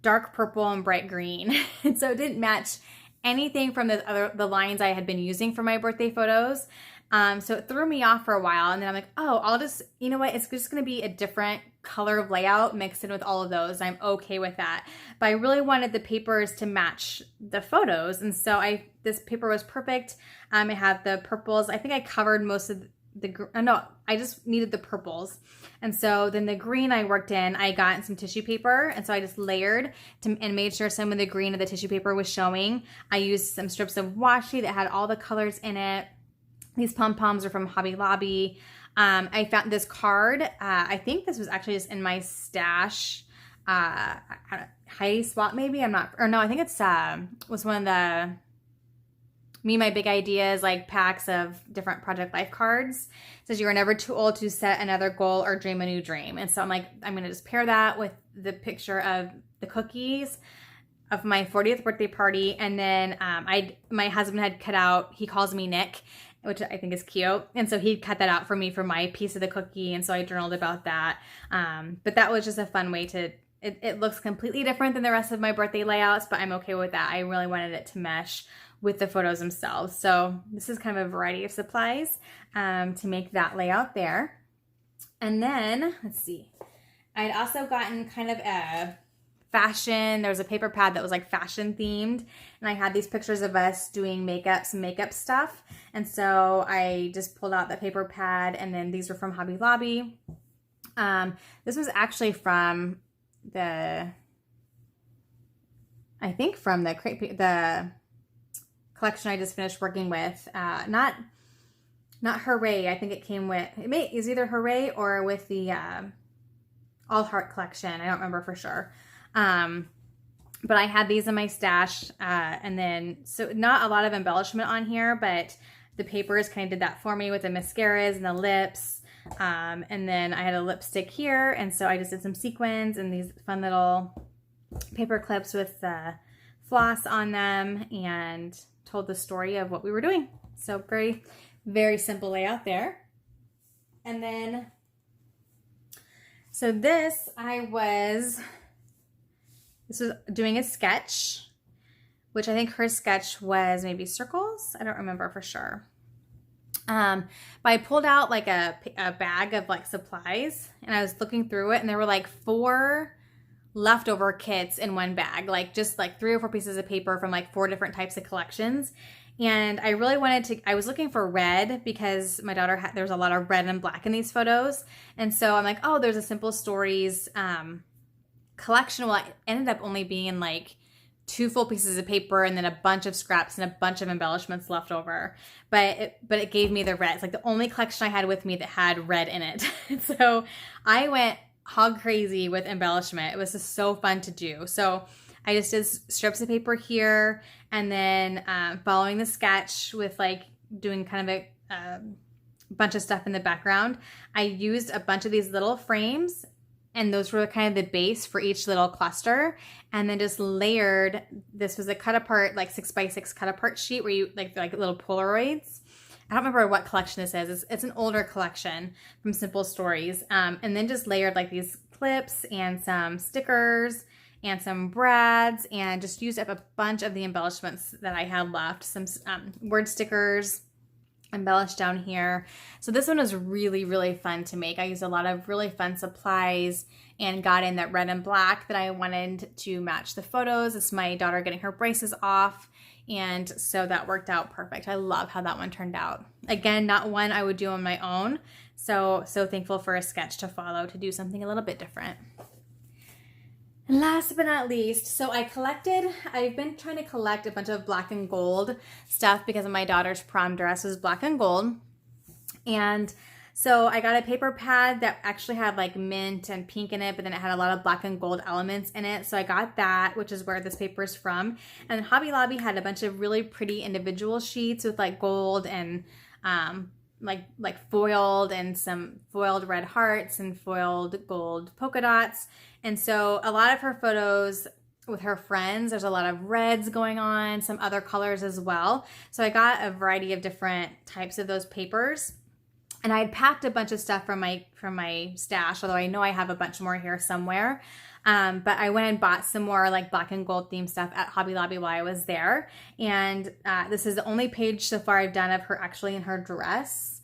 dark purple and bright green. And so it didn't match anything from the lines I had been using for my birthday photos. So it threw me off for a while, and then I'm like, oh, I'll just, you know what, it's just going to be a different color of layout mixed in with all of those. I'm okay with that. But I really wanted the papers to match the photos, and so this paper was perfect. It had the purples. I think I covered most of I just needed the purples. And so then the green I worked in, I got in some tissue paper. And so I just layered and made sure some of the green of the tissue paper was showing. I used some strips of washi that had all the colors in it. These pom-poms are from Hobby Lobby. I found this card. I think this was actually just in my stash. Heidi Swap maybe? I think it's was one of the Me My Big Ideas, like packs of different Project Life cards. It says you are never too old to set another goal or dream a new dream. And so I'm like, I'm going to just pair that with the picture of the cookies of my 40th birthday party. And then my husband had cut out, he calls me Nick, which I think is cute. And so he cut that out for me for my piece of the cookie. And so I journaled about that. But that was just a fun way to, it looks completely different than the rest of my birthday layouts, but I'm okay with that. I really wanted it to mesh with the photos themselves. So this is kind of a variety of supplies to make that layout there. And then, let's see, I'd also gotten kind of a fashion, there was a paper pad that was like fashion themed, and I had these pictures of us doing some makeup stuff. And so I just pulled out the paper pad, and then these were from Hobby Lobby. This was actually from the collection I just finished working with. Not Hooray. I think it came with, is either Hooray or with the All Heart collection. I don't remember for sure. But I had these in my stash. And then, so not a lot of embellishment on here, but the papers kind of did that for me with the mascaras and the lips. And then I had a lipstick here. And so I just did some sequins and these fun little paper clips with floss on them, and told the story of what we were doing. So very, very simple layout there. And then, so this was doing a sketch, which I think her sketch was maybe circles. I don't remember for sure. But I pulled out like a bag of like supplies, and I was looking through it, and there were like 4 leftover kits in one bag, like just like 3 or 4 pieces of paper from like 4 different types of collections. And I really I was looking for red because my daughter there's a lot of red and black in these photos. And so I'm like, oh, there's a Simple Stories collection. Well, it ended up only being like 2 full pieces of paper and then a bunch of scraps and a bunch of embellishments left over. But it gave me the red. It's like the only collection I had with me that had red in it. So I went hog crazy with embellishment. It was just so fun to do. So I just did strips of paper here, and then following the sketch with like doing kind of a bunch of stuff in the background. I used a bunch of these little frames, and those were kind of the base for each little cluster, and then just layered. This was a cut apart, like 6x6 cut apart sheet where you like little Polaroids. I don't remember what collection this is. It's an older collection from Simple Stories. And then just layered like these clips and some stickers and some brads, and just used up a bunch of the embellishments that I had left. Some word stickers embellished down here. So this one was really, really fun to make. I used a lot of really fun supplies and got in that red and black that I wanted to match the photos. It's my daughter getting her braces off, And so that worked out perfect. I love how that one turned out. Again, not one I would do on my own. So thankful for a sketch to follow to do something a little bit different. And last but not least, so I've been trying to collect a bunch of black and gold stuff because my daughter's prom dress was black and gold. And so I got a paper pad that actually had like mint and pink in it, but then it had a lot of black and gold elements in it. So I got that, which is where this paper is from. And Hobby Lobby had a bunch of really pretty individual sheets with like gold and like foiled and some foiled red hearts and foiled gold polka dots. And so a lot of her photos with her friends, there's a lot of reds going on, some other colors as well. So I got a variety of different types of those papers. And I had packed a bunch of stuff from my stash, although I know I have a bunch more here somewhere. But I went and bought some more like black and gold themed stuff at Hobby Lobby while I was there. And this is the only page so far I've done of her actually in her dress.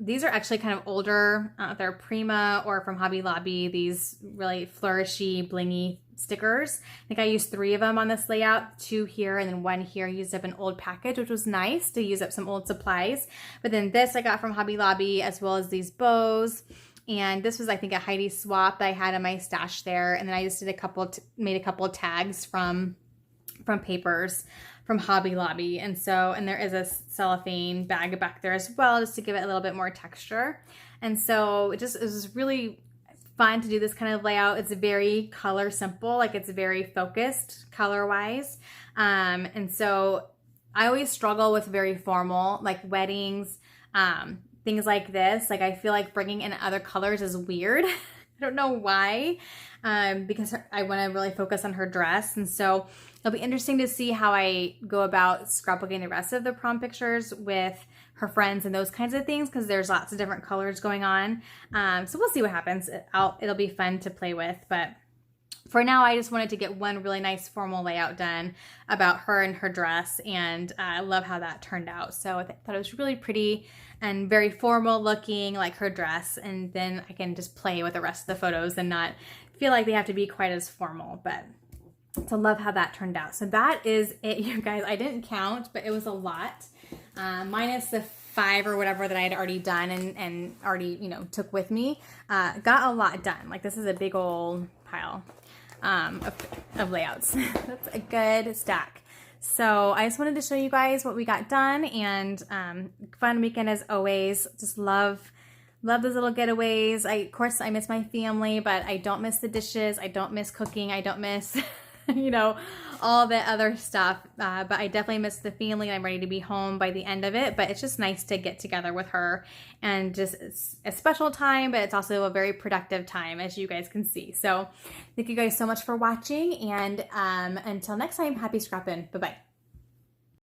These are actually kind of older. They're Prima or from Hobby Lobby, these really flourishy, blingy stickers. I think I used 3 of them on this layout, 2 here and then 1 here. I used up an old package, which was nice to use up some old supplies. But then this I got from Hobby Lobby, as well as these bows. And this was, I think, a Heidi swap that I had in my stash there. And then I just did made a couple of tags from papers from Hobby Lobby. And there is a cellophane bag back there as well, just to give it a little bit more texture. And so it was really fun to do this kind of layout. It's very color simple, like it's very focused color wise. And so I always struggle with very formal, like weddings, things like this. Like I feel like bringing in other colors is weird. I don't know why, because I want to really focus on her dress. And so it'll be interesting to see how I go about scrapbooking the rest of the prom pictures with her friends and those kinds of things, because there's lots of different colors going on. So we'll see what happens. It'll be fun to play with, but for now, I just wanted to get one really nice formal layout done about her and her dress, and I love how that turned out. So I thought it was really pretty and very formal looking, like her dress, and then I can just play with the rest of the photos and not feel like they have to be quite as formal, but so love how that turned out. So that is it, you guys. I didn't count, but it was a lot, minus the 5 or whatever that I had already done and already, took with me. Got a lot done. Like this is a big old pile of layouts. That's a good stack. So I just wanted to show you guys what we got done, and fun weekend as always. Just love those little getaways. Of course, I miss my family, but I don't miss the dishes. I don't miss cooking. I don't miss, all the other stuff. But I definitely miss the family, and I'm ready to be home by the end of it. But it's just nice to get together with her, and just it's a special time, but it's also a very productive time, as you guys can see. So thank you guys so much for watching, and until next time, happy scrapping. Bye-bye.